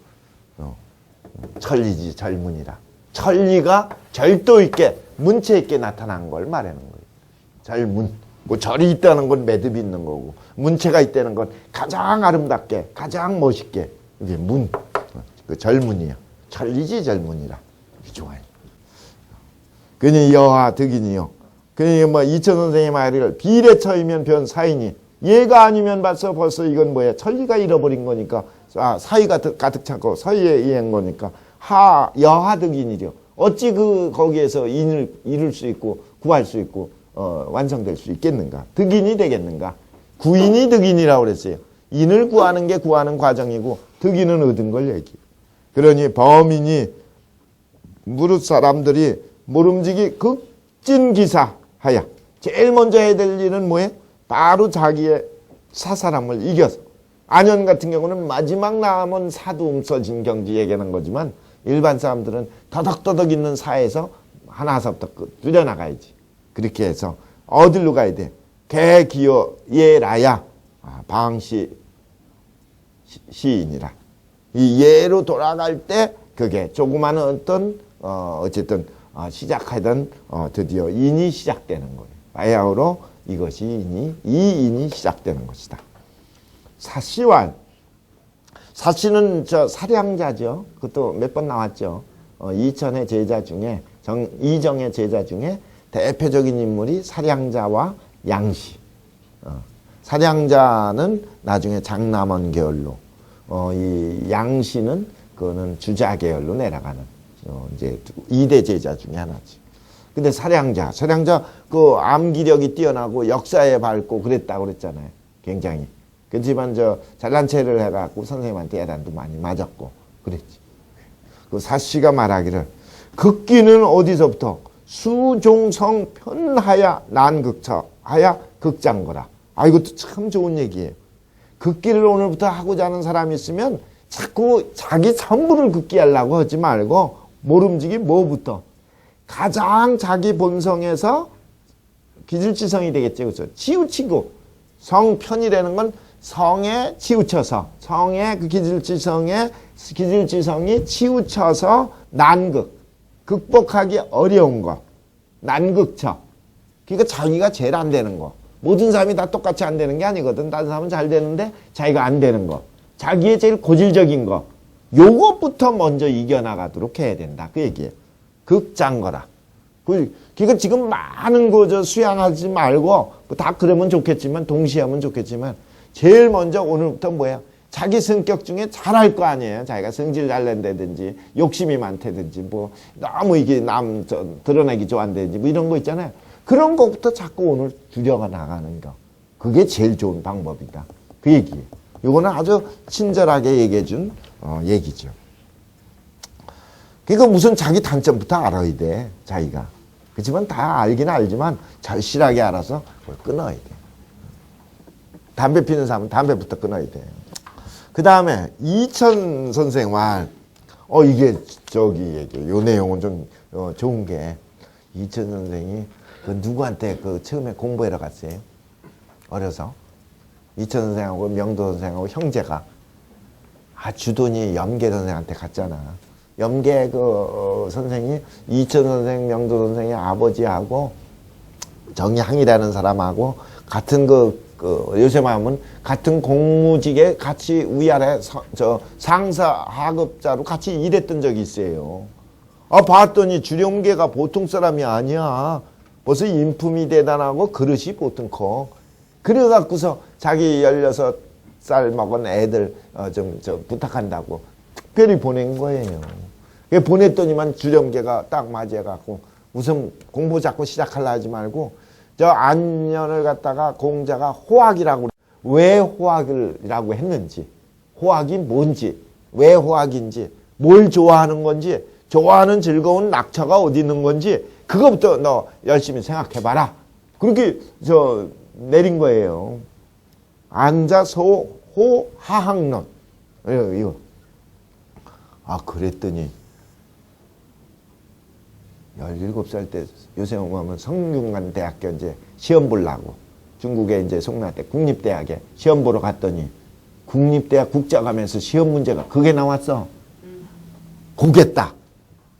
S1: 천리지 절문이라. 천리가 절도 있게 문체 있게 나타난 걸 말하는 거예요. 절문. 절이 있다는 건 매듭이 있는 거고 문체가 있다는 건 가장 아름답게 가장 멋있게 이게 그 절문이야. 천리지 절문이라. 좋아요. 그니 여하 득이니요. 그니 이천 선생의 말을 비례처이면 변사이니. 얘가 아니면 벌써 이건 뭐야? 천리가 잃어버린 거니까. 사이가 가득 차고 사이에 이행 거니까 여하득인이려. 어찌 거기에서 인을 이룰 수 있고 구할 수 있고 완성될 수 있겠는가? 득인이 되겠는가? 구인이 득인이라고 그랬어요. 인을 구하는 게 구하는 과정이고 득인은 얻은 걸 얘기. 그러니 범인이 무릇 사람들이 모름지기 극진기사하야. 제일 먼저 해야 될 일은 뭐예요? 바로 자기의 사사람을 이겨서. 안현 같은 경우는 마지막 남은 사두음 써진 경지 얘기하는 거지만 일반 사람들은 더덕더덕 있는 사에서 하나서부터 뚫려나가야지. 그렇게 해서 어디로 가야 돼? 개기요 예라야. 방시 시인이라. 이 예로 돌아갈 때 그게 조그마한 어떤 어쨌든 시작하던 드디어 인이 시작되는 거예요. 바야흐로 이것이 이 인이 시작되는 것이다. 사시왈 사씨는 저 사량자죠. 그것도 몇 번 나왔죠. 이천의 제자 중에 이정의 제자 중에 대표적인 인물이 사량자와 양씨. 사량자는 나중에 장남원 계열로, 이 양씨는 그거는 주자 계열로 내려가는 이제 2대 제자 중에 하나지. 근데 사량자 그 암기력이 뛰어나고 역사에 밝고 그랬다고 그랬잖아요. 굉장히. 그렇지만 잘난 체를 해갖고 선생님한테 야단도 많이 맞았고 그랬지. 그 사씨가 말하기를 극기는 어디서부터 수종성 편하야 난극처하야 극장거라. 이것도 참 좋은 얘기예요. 극기를 오늘부터 하고자 하는 사람이 있으면 자꾸 자기 전부를 극기하려고 하지 말고 모름지기 뭐부터 가장 자기 본성에서 기질지성이 되겠죠. 그렇죠? 치우치고 성편이라는 건 성에 치우쳐서 성의 그 기질지성이 치우쳐서 난극 극복하기 어려운 거 난극처 그러니까 자기가 제일 안 되는 거 모든 사람이 다 똑같이 안 되는 게 아니거든. 다른 사람은 잘 되는데 자기가 안 되는 거 자기의 제일 고질적인 거 요것부터 먼저 이겨나가도록 해야 된다. 그 얘기예요. 극장거라. 그러니까 지금 많은 거 수양하지 말고 다 그러면 좋겠지만 동시에 하면 좋겠지만 제일 먼저 오늘부터 뭐야? 자기 성격 중에 잘할 거 아니에요. 자기가 성질 잘 낸다든지 욕심이 많다든지 뭐 너무 이게 드러내기 좋아한다든지 뭐 이런 거 있잖아요. 그런 것부터 자꾸 오늘 줄여가 나가는 거. 그게 제일 좋은 방법이다. 그 얘기예요. 이거는 아주 친절하게 얘기해 준 얘기죠. 그러니까 무슨 자기 단점부터 알아야 돼. 자기가. 그렇지만 다 알긴 알지만 절실하게 알아서 그걸 끊어야 돼. 담배 피는 사람은 담배부터 끊어야 돼. 그 다음에 이천 선생 말, 이게 요 내용은 좀 좋은 게 이천 선생이 그 누구한테 그 처음에 공부하러 갔어요. 어려서. 이천 선생하고 명도 선생하고 형제가 주돈이 염계 선생한테 갔잖아. 염계 선생이 이천 선생, 명도 선생의 아버지하고 정향이라는 사람하고 같은 요새 말하면 같은 공무직에 같이 위아래 상사 하급자로 같이 일했던 적이 있어요. 봤더니 주룡계가 보통 사람이 아니야. 벌써 인품이 대단하고 그릇이 보통 커. 그래갖고서 자기 16살 먹은 애들 부탁한다고 특별히 보낸 거예요. 보냈더니만 주룡계가 딱 맞아갖고 우선 공부 자꾸 시작하려 하지 말고 안년을 갖다가 공자가 호학이라고 왜 호학이라고 했는지 호학이 뭔지 왜 호학인지 뭘 좋아하는 건지 좋아하는 즐거운 낙처가 어디 있는 건지 그거부터 너 열심히 생각해봐라. 그렇게 내린 거예요. 안자소호 하학론. 이거. 그랬더니 17살 때 요새 오면 성균관대학교 이제 시험 보려고 중국에 이제 송나대 국립대학에 시험 보러 갔더니 국립대학 국자감에서 시험 문제가 그게 나왔어. 그겠다.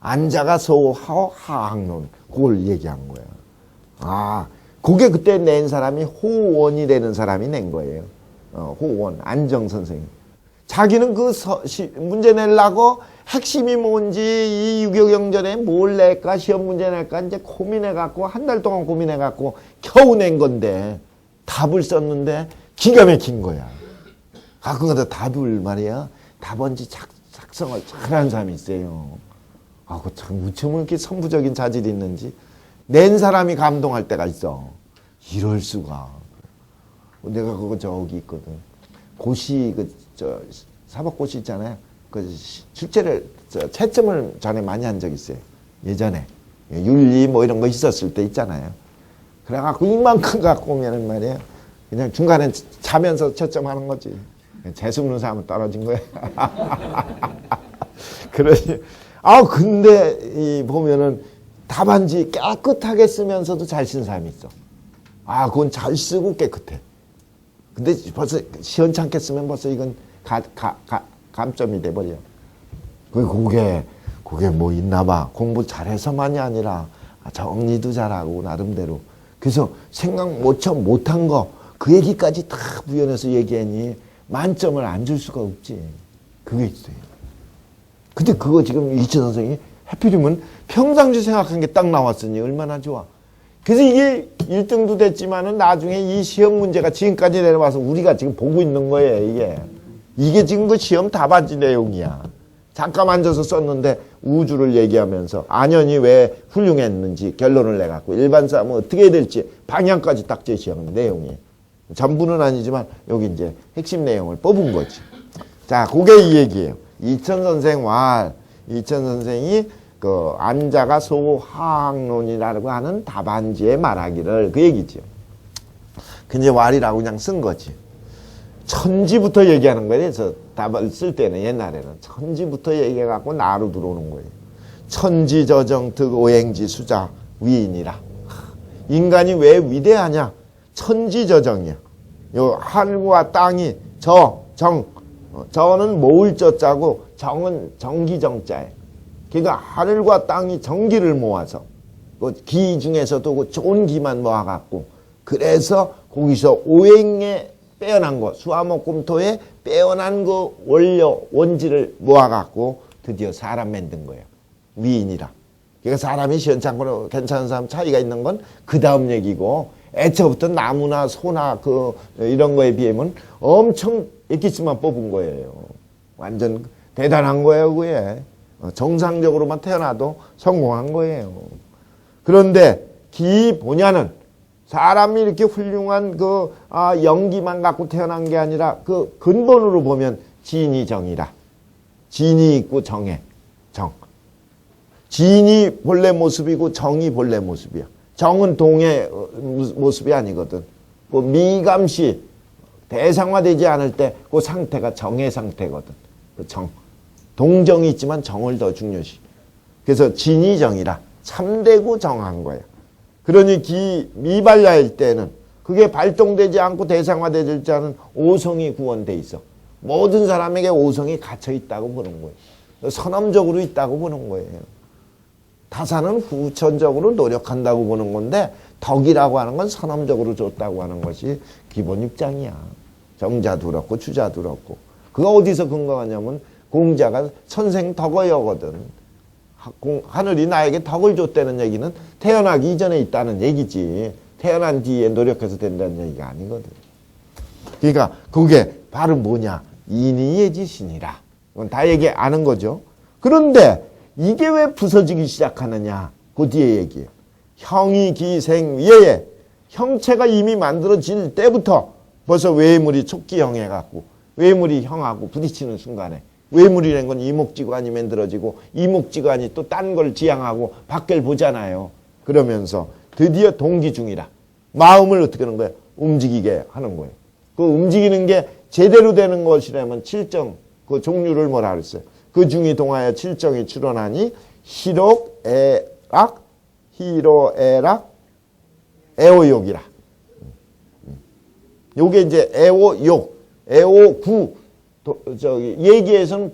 S1: 안자가 소호 하학론 그걸 얘기한 거야. 그게 그때 낸 사람이 호원이라는 사람이 낸 거예요. 호원 안정 선생님. 자기는 그 문제 내려고 핵심이 뭔지 이 유교경전에 뭘 낼까 시험 문제 낼까 이제 고민해갖고 한 달 동안 고민해갖고 겨우 낸 건데 답을 썼는데 기가 막힌 거야. 가끔가다 답을 말이야 답안지 작성을 잘하는 사람이 있어요. 참 어쩌면 이렇게 선부적인 자질이 있는지 낸 사람이 감동할 때가 있어. 이럴 수가. 내가 그거 저기 있거든. 고시 사법고시 있잖아요. 출제를 채점을 전에 많이 한 적 있어요. 예전에 윤리 뭐 이런 거 있었을 때 있잖아요. 그래갖고 이만큼 갖고 오면은 말이에요. 그냥 중간에 자면서 채점하는 거지. 재수없는 사람은 떨어진 거야. 그러니 근데 보면은 답안지 깨끗하게 쓰면서도 잘 쓴 사람이 있어. 그건 잘 쓰고 깨끗해. 근데 벌써 시원찮게 쓰면 벌써 이건 감점이 돼버려. 그게 뭐 있나 봐. 공부 잘해서만이 아니라 정리도 잘하고 나름대로. 그래서 생각 못한 거 그 얘기까지 다 부연해서 얘기하니 만점을 안 줄 수가 없지. 그게 있어요. 근데 그거 지금 이천 선생이 하필이면 평상시 생각한 게 딱 나왔으니 얼마나 좋아. 그래서 이게 1등도 됐지만은 나중에 이 시험 문제가 지금까지 내려와서 우리가 지금 보고 있는 거예요, 이게. 이게 지금 그 시험 답안지 내용이야. 잠깐 앉아서 썼는데 우주를 얘기하면서 안현이 왜 훌륭했는지 결론을 내갖고 일반 사람은 어떻게 해야 될지 방향까지 딱 제시하는 내용이에요. 전부는 아니지만 여기 이제 핵심 내용을 뽑은 거지. 자, 그게 이 얘기예요. 이천 선생이 그 안자가 소하학론이라고 하는 답안지에 말하기를 그 얘기죠. 근데 왈이라고 그냥 쓴 거지. 천지부터 얘기하는 거예요. 그래서 답을 쓸 때는 옛날에는 천지부터 얘기해갖고 나로 들어오는 거예요. 천지저정 득오행지 수자 위인이라. 인간이 왜 위대하냐? 천지저정이야. 요 하늘과 땅이 저는 모을 저자고 정은 정기정자예요. 그러니까 하늘과 땅이 정기를 모아서 그 기 중에서도 그 좋은 기만 모아갖고 그래서 거기서 오행에 빼어난 거 수화목금토에 빼어난 그 원지를 모아갖고 드디어 사람 만든 거예요. 위인이라. 그러니까 사람이 시원찮고 괜찮은 사람 차이가 있는 건 그 다음 얘기고 애초부터 나무나 소나 이런 거에 비하면 엄청 엑기스만 뽑은 거예요. 완전 대단한 거예요, 그게. 정상적으로만 태어나도 성공한 거예요. 그런데 기본야는 사람이 이렇게 훌륭한 연기만 갖고 태어난 게 아니라 그 근본으로 보면 진이 정이라. 진이 있고 정해. 정. 진이 본래 모습이고 정이 본래 모습이야. 정은 동의 모습이 아니거든. 그 미감시 대상화되지 않을 때 그 상태가 정의 상태거든. 그 정. 동정이 있지만 정을 더 중요시. 그래서 진이 정이라. 참되고 정한 거야. 그러니 미발야일 때는 그게 발동되지 않고 대상화되지 않은 오성이 구원돼 있어. 모든 사람에게 오성이 갇혀 있다고 보는 거예요. 선험적으로 있다고 보는 거예요. 타사는 후천적으로 노력한다고 보는 건데 덕이라고 하는 건 선험적으로 줬다고 하는 것이 기본 입장이야. 정자도 그렇고 주자도 그렇고. 그거 어디서 근거하냐면 공자가 선생 덕어여거든. 하늘이 나에게 덕을 줬다는 얘기는 태어나기 이전에 있다는 얘기지. 태어난 뒤에 노력해서 된다는 얘기가 아니거든. 그러니까 그게 바로 뭐냐. 인의예지신이라. 그건 다 아는 거죠. 그런데 이게 왜 부서지기 시작하느냐. 그 뒤에 얘기해요. 형이 기생 위에 형체가 이미 만들어질 때부터 벌써 외물이 촉기형해갖고 외물이 형하고 부딪히는 순간에 외물이라는 건 이목지관이 만들어지고 이목지관이 또 딴 걸 지향하고 밖을 보잖아요. 그러면서 드디어 동기 중이라. 마음을 어떻게 하는 거예요? 움직이게 하는 거예요. 그 움직이는 게 제대로 되는 것이라면 칠정, 그 종류를 뭐라 그랬어요? 그 중이 동하여 칠정이 출현하니 희록애락, 애오욕이라. 요게 이제 애오욕, 애오구. 얘기에서는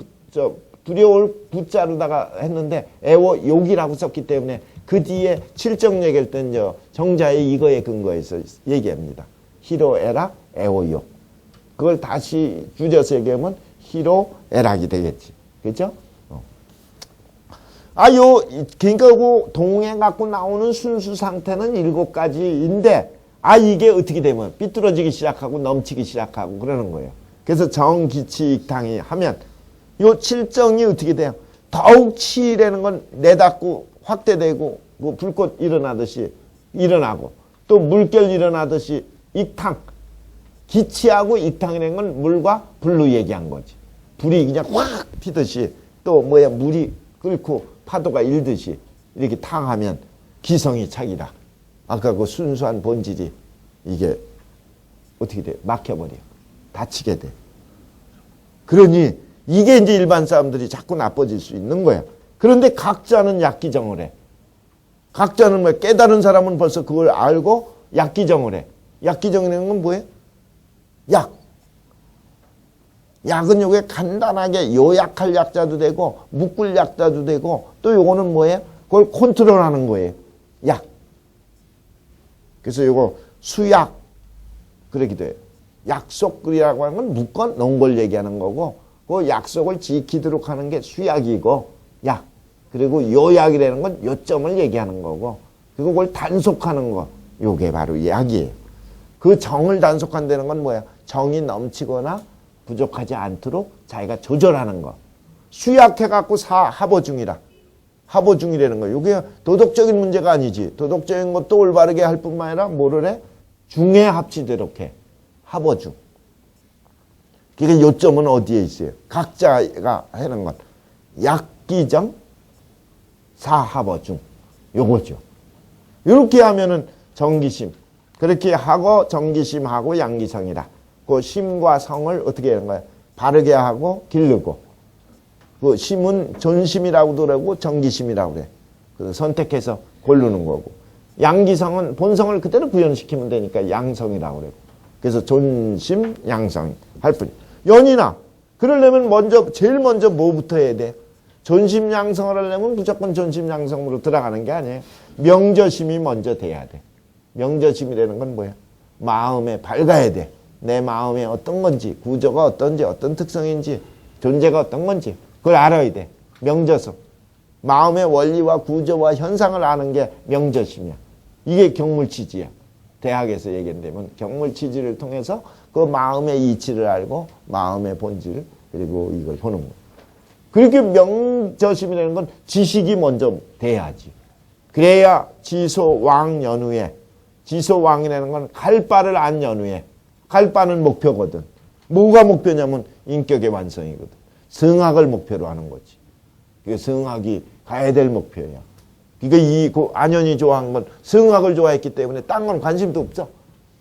S1: 두려울 부자로다가 했는데 애오욕이라고 썼기 때문에 그 뒤에 칠정 얘기할 땐 정자의 이거에 근거해서 얘기합니다. 희로애락, 애오욕. 그걸 다시 줄여서 얘기하면 희로애락이 되겠지. 그렇죠? 그러니까 그 동해 갖고 나오는 순수 상태는 7가지인데 이게 어떻게 되면 삐뚤어지기 시작하고 넘치기 시작하고 그러는 거예요. 그래서 정기치익탕이 하면 요 칠정이 어떻게 돼요? 더욱 치라는 건 내닫고 확대되고 뭐 불꽃 일어나듯이 일어나고 또 물결 일어나듯이 익탕. 기치하고 익탕이라는 건 물과 불로 얘기한 거지. 불이 그냥 확 튀듯이 또 물이 끓고 파도가 일듯이 이렇게 탕하면 기성이 차기다. 아까 그 순수한 본질이 이게 어떻게 돼? 막혀버려. 다치게 돼. 그러니 이게 이제 일반 사람들이 자꾸 나빠질 수 있는 거야. 그런데 각자는 약기정을 해. 각자는 깨달은 사람은 벌써 그걸 알고 약기정을 해. 약기정이라는 건 뭐예요? 약. 약은 요게 간단하게 요약할 약자도 되고 묶을 약자도 되고 또 요거는 뭐예요? 그걸 컨트롤하는 거예요. 약. 그래서 요거 수약 그러기도 해요. 약속이라고 하는 건 묶어 놓은 걸 얘기하는 거고 그 약속을 지키도록 하는 게 수약이고 약. 그리고 요약이라는 건 요점을 얘기하는 거고 그리고 그걸 단속하는 거. 요게 바로 약이에요. 그 정을 단속한다는 건 뭐야? 정이 넘치거나 부족하지 않도록 자기가 조절하는 거. 수약해갖고 하보중이라. 하보중이라는 거. 이게 도덕적인 문제가 아니지. 도덕적인 것도 올바르게 할 뿐만 아니라 뭐를 해? 중에 합치도록 해. 하보중. 그러니까 요점은 어디에 있어요? 각자가 하는 것. 약기정, 사하보중. 요거죠. 이렇게 하면은 정기심. 그렇게 하고 정기심하고 양기성이라. 그 심과 성을 어떻게 하는 거야? 바르게 하고 기르고. 그 심은 존심이라고도 그러고 정기심이라고 그래. 그래서 선택해서 고르는 거고. 양기성은 본성을 그대로 구현시키면 되니까 양성이라고 그래. 그래서 존심, 양성 할 뿐. 연이나 그러려면 제일 먼저 뭐부터 해야 돼? 존심, 양성을 하려면 무조건 존심, 양성으로 들어가는 게 아니에요. 명저심이 먼저 돼야 돼. 명저심이라는 건 뭐야? 마음에 밝아야 돼. 내 마음에 어떤 건지, 구조가 어떤지, 어떤 특성인지, 존재가 어떤 건지 그걸 알아야 돼. 명저성. 마음의 원리와 구조와 현상을 아는 게 명저심이야. 이게 경물치지야. 대학에서 얘기한다면 경물치지를 통해서 그 마음의 이치를 알고 마음의 본질 그리고 이걸 보는 거야. 그렇게 명저심이라는 건 지식이 먼저 돼야지. 그래야 지소왕 연후에 지소왕이라는 건 갈 바를 안 연후에 갈 바는 목표거든. 뭐가 목표냐면 인격의 완성이거든. 성학을 목표로 하는 거지. 그게 성학이 가야 될 목표야. 그러니까 안현이 좋아한 건 성학을 좋아했기 때문에 딴 건 관심도 없어.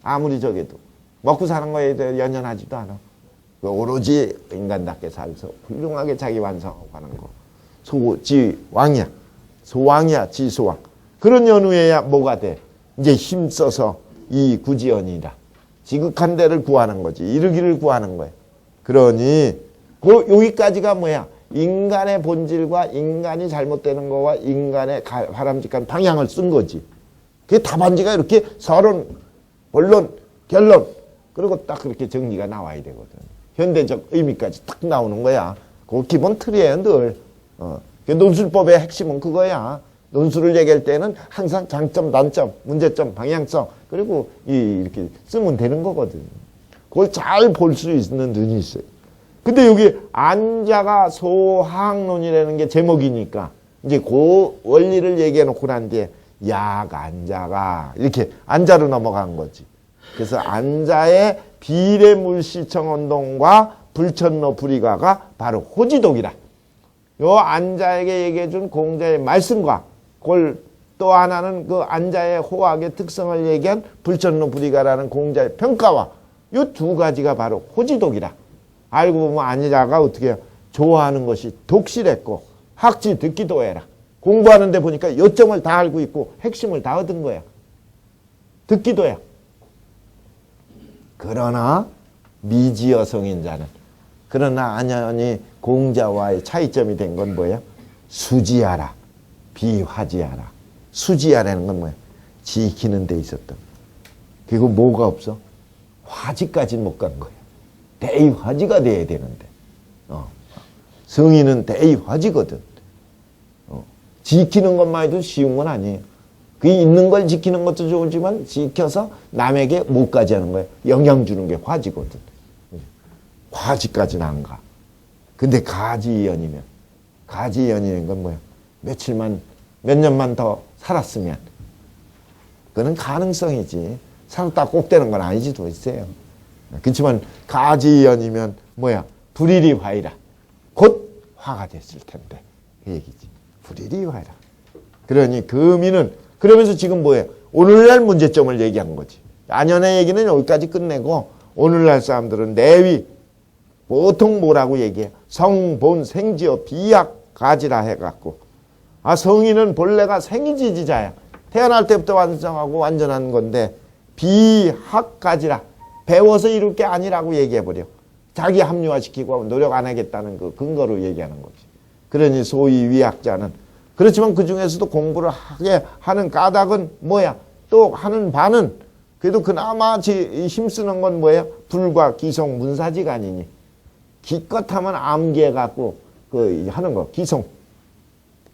S1: 아무리 저게도. 먹고 사는 거에 대해 연연하지도 않아. 오로지 인간답게 살서 훌륭하게 자기 완성하고 가는 거. 소지왕이야. 소왕이야. 지소왕. 그런 연후에야 뭐가 돼? 이제 힘써서 이 구지연이다. 지극한 데를 구하는 거지. 이르기를 구하는 거야. 그러니 여기까지가 뭐야? 인간의 본질과 인간이 잘못되는 거와 인간의 바람직한 방향을 쓴 거지. 그게 답안지가 이렇게 서론, 본론, 결론 그리고 딱 그렇게 정리가 나와야 되거든. 현대적 의미까지 딱 나오는 거야. 그 기본 틀이에요, 늘. 논술법의 핵심은 그거야. 논술을 얘기할 때는 항상 장점, 단점, 문제점, 방향성 그리고 이렇게 쓰면 되는 거거든. 그걸 잘 볼 수 있는 눈이 있어요. 근데 여기 안자가 소학론이라는 게 제목이니까 이제 그 원리를 얘기해 놓고 난 뒤에 약안자가 이렇게 안자로 넘어간 거지. 그래서 안자의 비례물시청운동과 불천로 불이가가 바로 호지독이라. 요 안자에게 얘기해 준 공자의 말씀과 그걸 또 하나는 그 안자의 호학의 특성을 얘기한 불천로 불이가라는 공자의 평가와 요 두 가지가 바로 호지독이라. 알고 보면 안자가 어떻게 해요? 좋아하는 것이 독실했고 학지 듣기도 해라. 공부하는데 보니까 요점을 다 알고 있고 핵심을 다 얻은 거야. 듣기도 해. 그러나 미지어 성인자는 그러나 안연히 공자와의 차이점이 된 건 뭐예요? 수지하라. 비화지하라. 수지하라는 건 뭐야? 지키는 데 있었던. 그리고 뭐가 없어? 화지까지는 못 간 거야. 대의화지가 돼야 되는데. 성인은 대의화지거든. 지키는 것만 해도 쉬운 건 아니에요. 그 있는 걸 지키는 것도 좋지만 지켜서 남에게 못 가지 하는 거예요. 영향 주는 게 화지거든. 화지까지는 안 가. 근데 가지연이면 가지연이라는 건 뭐야? 몇 년만 더 살았으면 그거는 가능성이지. 살았다 꼭 되는 건 아니지도 있어요. 그렇지만 가지연이면 뭐야? 불일이 화이라. 곧 화가 됐을 텐데 그 얘기지. 불일이 화이라. 그러니 금이는 그러면서 지금 뭐예요? 오늘날 문제점을 얘기한 거지. 안연의 얘기는 여기까지 끝내고 오늘날 사람들은 내위 보통 뭐라고 얘기해? 성, 본, 생지어, 비약, 가지라 해갖고 성인은 본래가 생이지지자야. 태어날 때부터 완성하고 완전한 건데 비학, 가지라. 배워서 이룰 게 아니라고 얘기해버려. 자기 합리화시키고 노력 안 하겠다는 그 근거로 얘기하는 거지. 그러니 소위 위학자는 그렇지만 그 중에서도 공부를 하게 하는 까닭은 뭐야? 또 하는 바는 그래도 그나마 힘쓰는 건 뭐예요? 불과 기송 문사지간이니. 기껏 하면 암기해갖고 그 하는 거, 기송.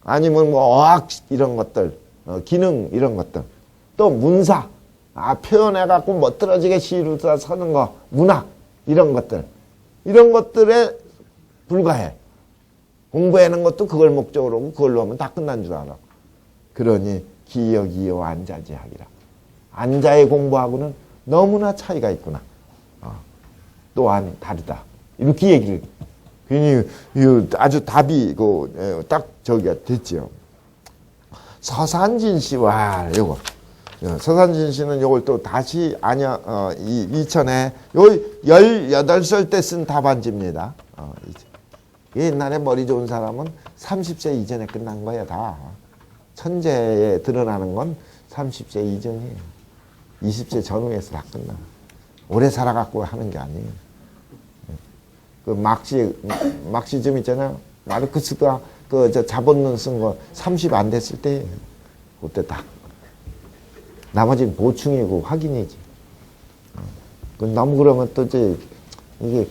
S1: 아니면 뭐 어학 이런 것들, 기능 이런 것들. 또 문사. 표현해갖고 멋들어지게 시로 서는 거, 문학 이런 것들. 이런 것들에 불과해. 공부하는 것도 그걸 목적으로 하고 그걸로 하면 다 끝난 줄 알아. 그러니 기여기여 안자지하기라. 안자의 공부하고는 너무나 차이가 있구나. 또한 다르다. 이렇게 얘기를. 괜히 아주 답이 딱 저기가 됐지요. 서산진 씨와 요거. 서산진 씨는 요걸 또 다시 이천에 요 18살 때 쓴 답안지입니다. 옛날에 머리 좋은 사람은 30세 이전에 끝난 거야, 다. 천재에 드러나는 건 30세 이전이에요. 20세 전후에서 다 끝나. 오래 살아갖고 하는 게 아니에요. 그 막시즘 있잖아요. 마르크스가 자본론 쓴 거 30 안 됐을 때, 그때 딱. 나머지는 보충이고 확인이지. 너무 그러면 또 이게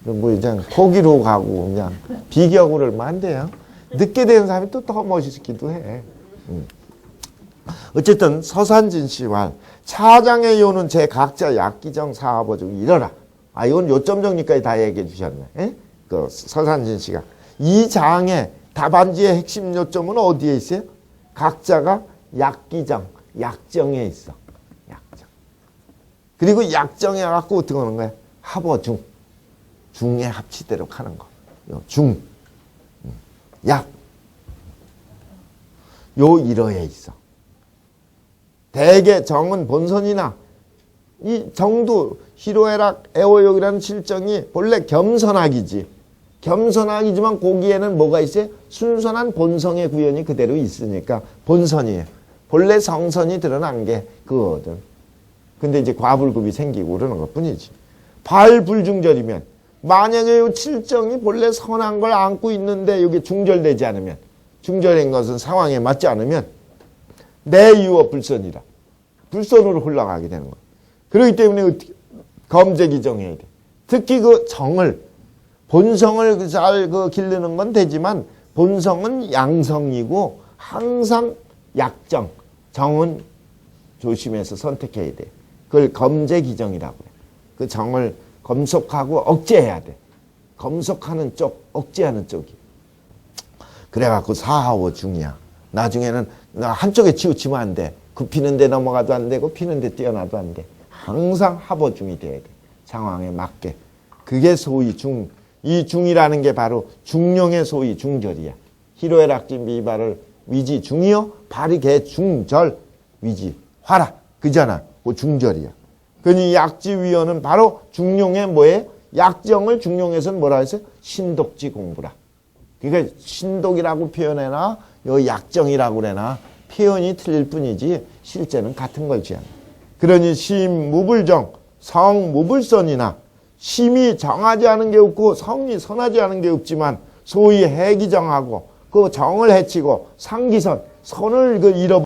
S1: 그냥 포기로 가고 그냥 비격으로 하면 안 돼요. 늦게 되는 사람이 또 더 멋있기도 해. 어쨌든 서산진 씨와 차장의 요는 제 각자 약기정 사업어 중 이러라. 이건 요점 정리까지 다 얘기해 주셨네. 에? 그 서산진 씨가 이 장의 답안지의 핵심 요점은 어디에 있어요? 각자가 약기정, 약정에 있어. 약정. 그리고 약정에 갖고 어떻게 하는 거야? 합어 중. 중에 합치도록 하는 거. 중. 약. 요 일어에 있어. 대개 정은 본선이나 이 정도 희로애락 애호욕이라는 실정이 본래 겸선악이지. 겸선악이지만 거기에는 뭐가 있어요? 순선한 본성의 구현이 그대로 있으니까 본선이에요. 본래 성선이 드러난 게 그거거든. 근데 이제 과불급이 생기고 그러는 것 뿐이지. 발불중절이면 만약에 이 칠정이 본래 선한 걸 안고 있는데 여기 중절되지 않으면, 중절인 것은 상황에 맞지 않으면 내 유어 불선이라. 불선으로 흘러가게 되는 거야. 그렇기 때문에 검제기정해야 돼. 특히 그 정을, 본성을 잘 기르는 건 되지만 본성은 양성이고 항상 약정, 정은 조심해서 선택해야 돼. 그걸 검제기정이라고 해. 그 정을 검속하고 억제해야 돼. 검속하는 쪽, 억제하는 쪽이. 그래갖고 사하오 중이야. 나중에는 한쪽에 치우치면 안 돼. 굽히는 데 넘어가도 안 되고 피는 데 뛰어나도 안 돼. 항상 합어 중이 돼야 돼. 상황에 맞게. 그게 소위 중. 이 중이라는 게 바로 중용의 소위 중절이야. 희로애락지 미발을 위지 중이요. 발이 개 중절 위지 화라. 그잖아. 그 중절이야. 그러니 약지위원은 바로 중용의 뭐예요? 약정을 중용에서는 뭐라 했어요? 신독지 공부라. 그러니까 신독이라고 표현해나 요 약정이라고 그래나 표현이 틀릴 뿐이지 실제는 같은 걸 지향해. 그러니 심무불정, 성무불선이나 심이 정하지 않은 게 없고 성이 선하지 않은 게 없지만 소위 해기정하고 그 정을 해치고 상기선, 선을 잃어버린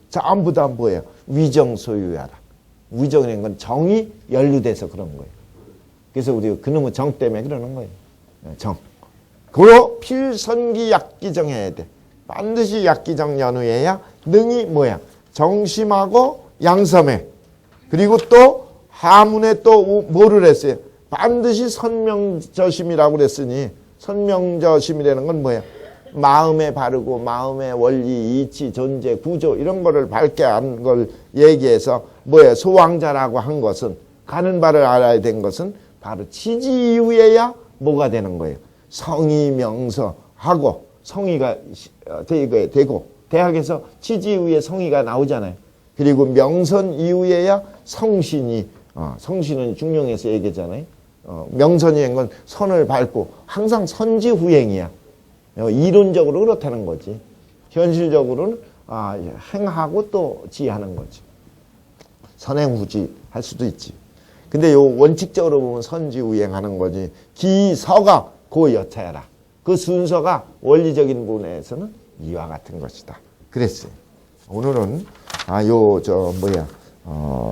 S1: 전부 다 뭐예요? 위정소유하라. 위정이라는 건 정이 연루돼서 그런 거예요. 그래서 우리가 그놈의 정 때문에 그러는 거예요. 정. 그로 필선기 약기정해야 돼. 반드시 약기정 연후해야 능이 뭐야? 정심하고 양섬해. 그리고 또 하문에 또 뭐를 했어요? 반드시 선명저심이라고 그랬으니 선명저심이라는 건 뭐야? 마음에 바르고 마음의 원리, 이치, 존재, 구조 이런 거를 밝게 한 걸 얘기해서 뭐야? 소왕자라고 한 것은 가는 바를 알아야 된 것은 바로 지지 이후에야 뭐가 되는 거예요? 성의 명서하고 성의가 되고 대학에서 지지 이후에 성의가 나오잖아요. 그리고 명선 이후에야 성신이 성신은 중용에서 얘기했잖아요. 명선이 한 건 선을 밟고 항상 선지후행이야. 이론적으로 그렇다는 거지. 현실적으로는 행하고 또 지하는 거지. 선행후지 할 수도 있지. 근데 요 원칙적으로 보면 선지후행하는 거지. 기서가 고 여차야라. 그 순서가 원리적인 부분에서는 이와 같은 것이다. 그랬어요. 오늘은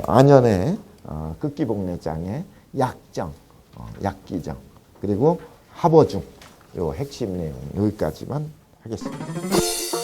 S1: 안연의 극기복례장의 약정, 약기정 그리고 합어중 요 핵심 내용 여기까지만 하겠습니다.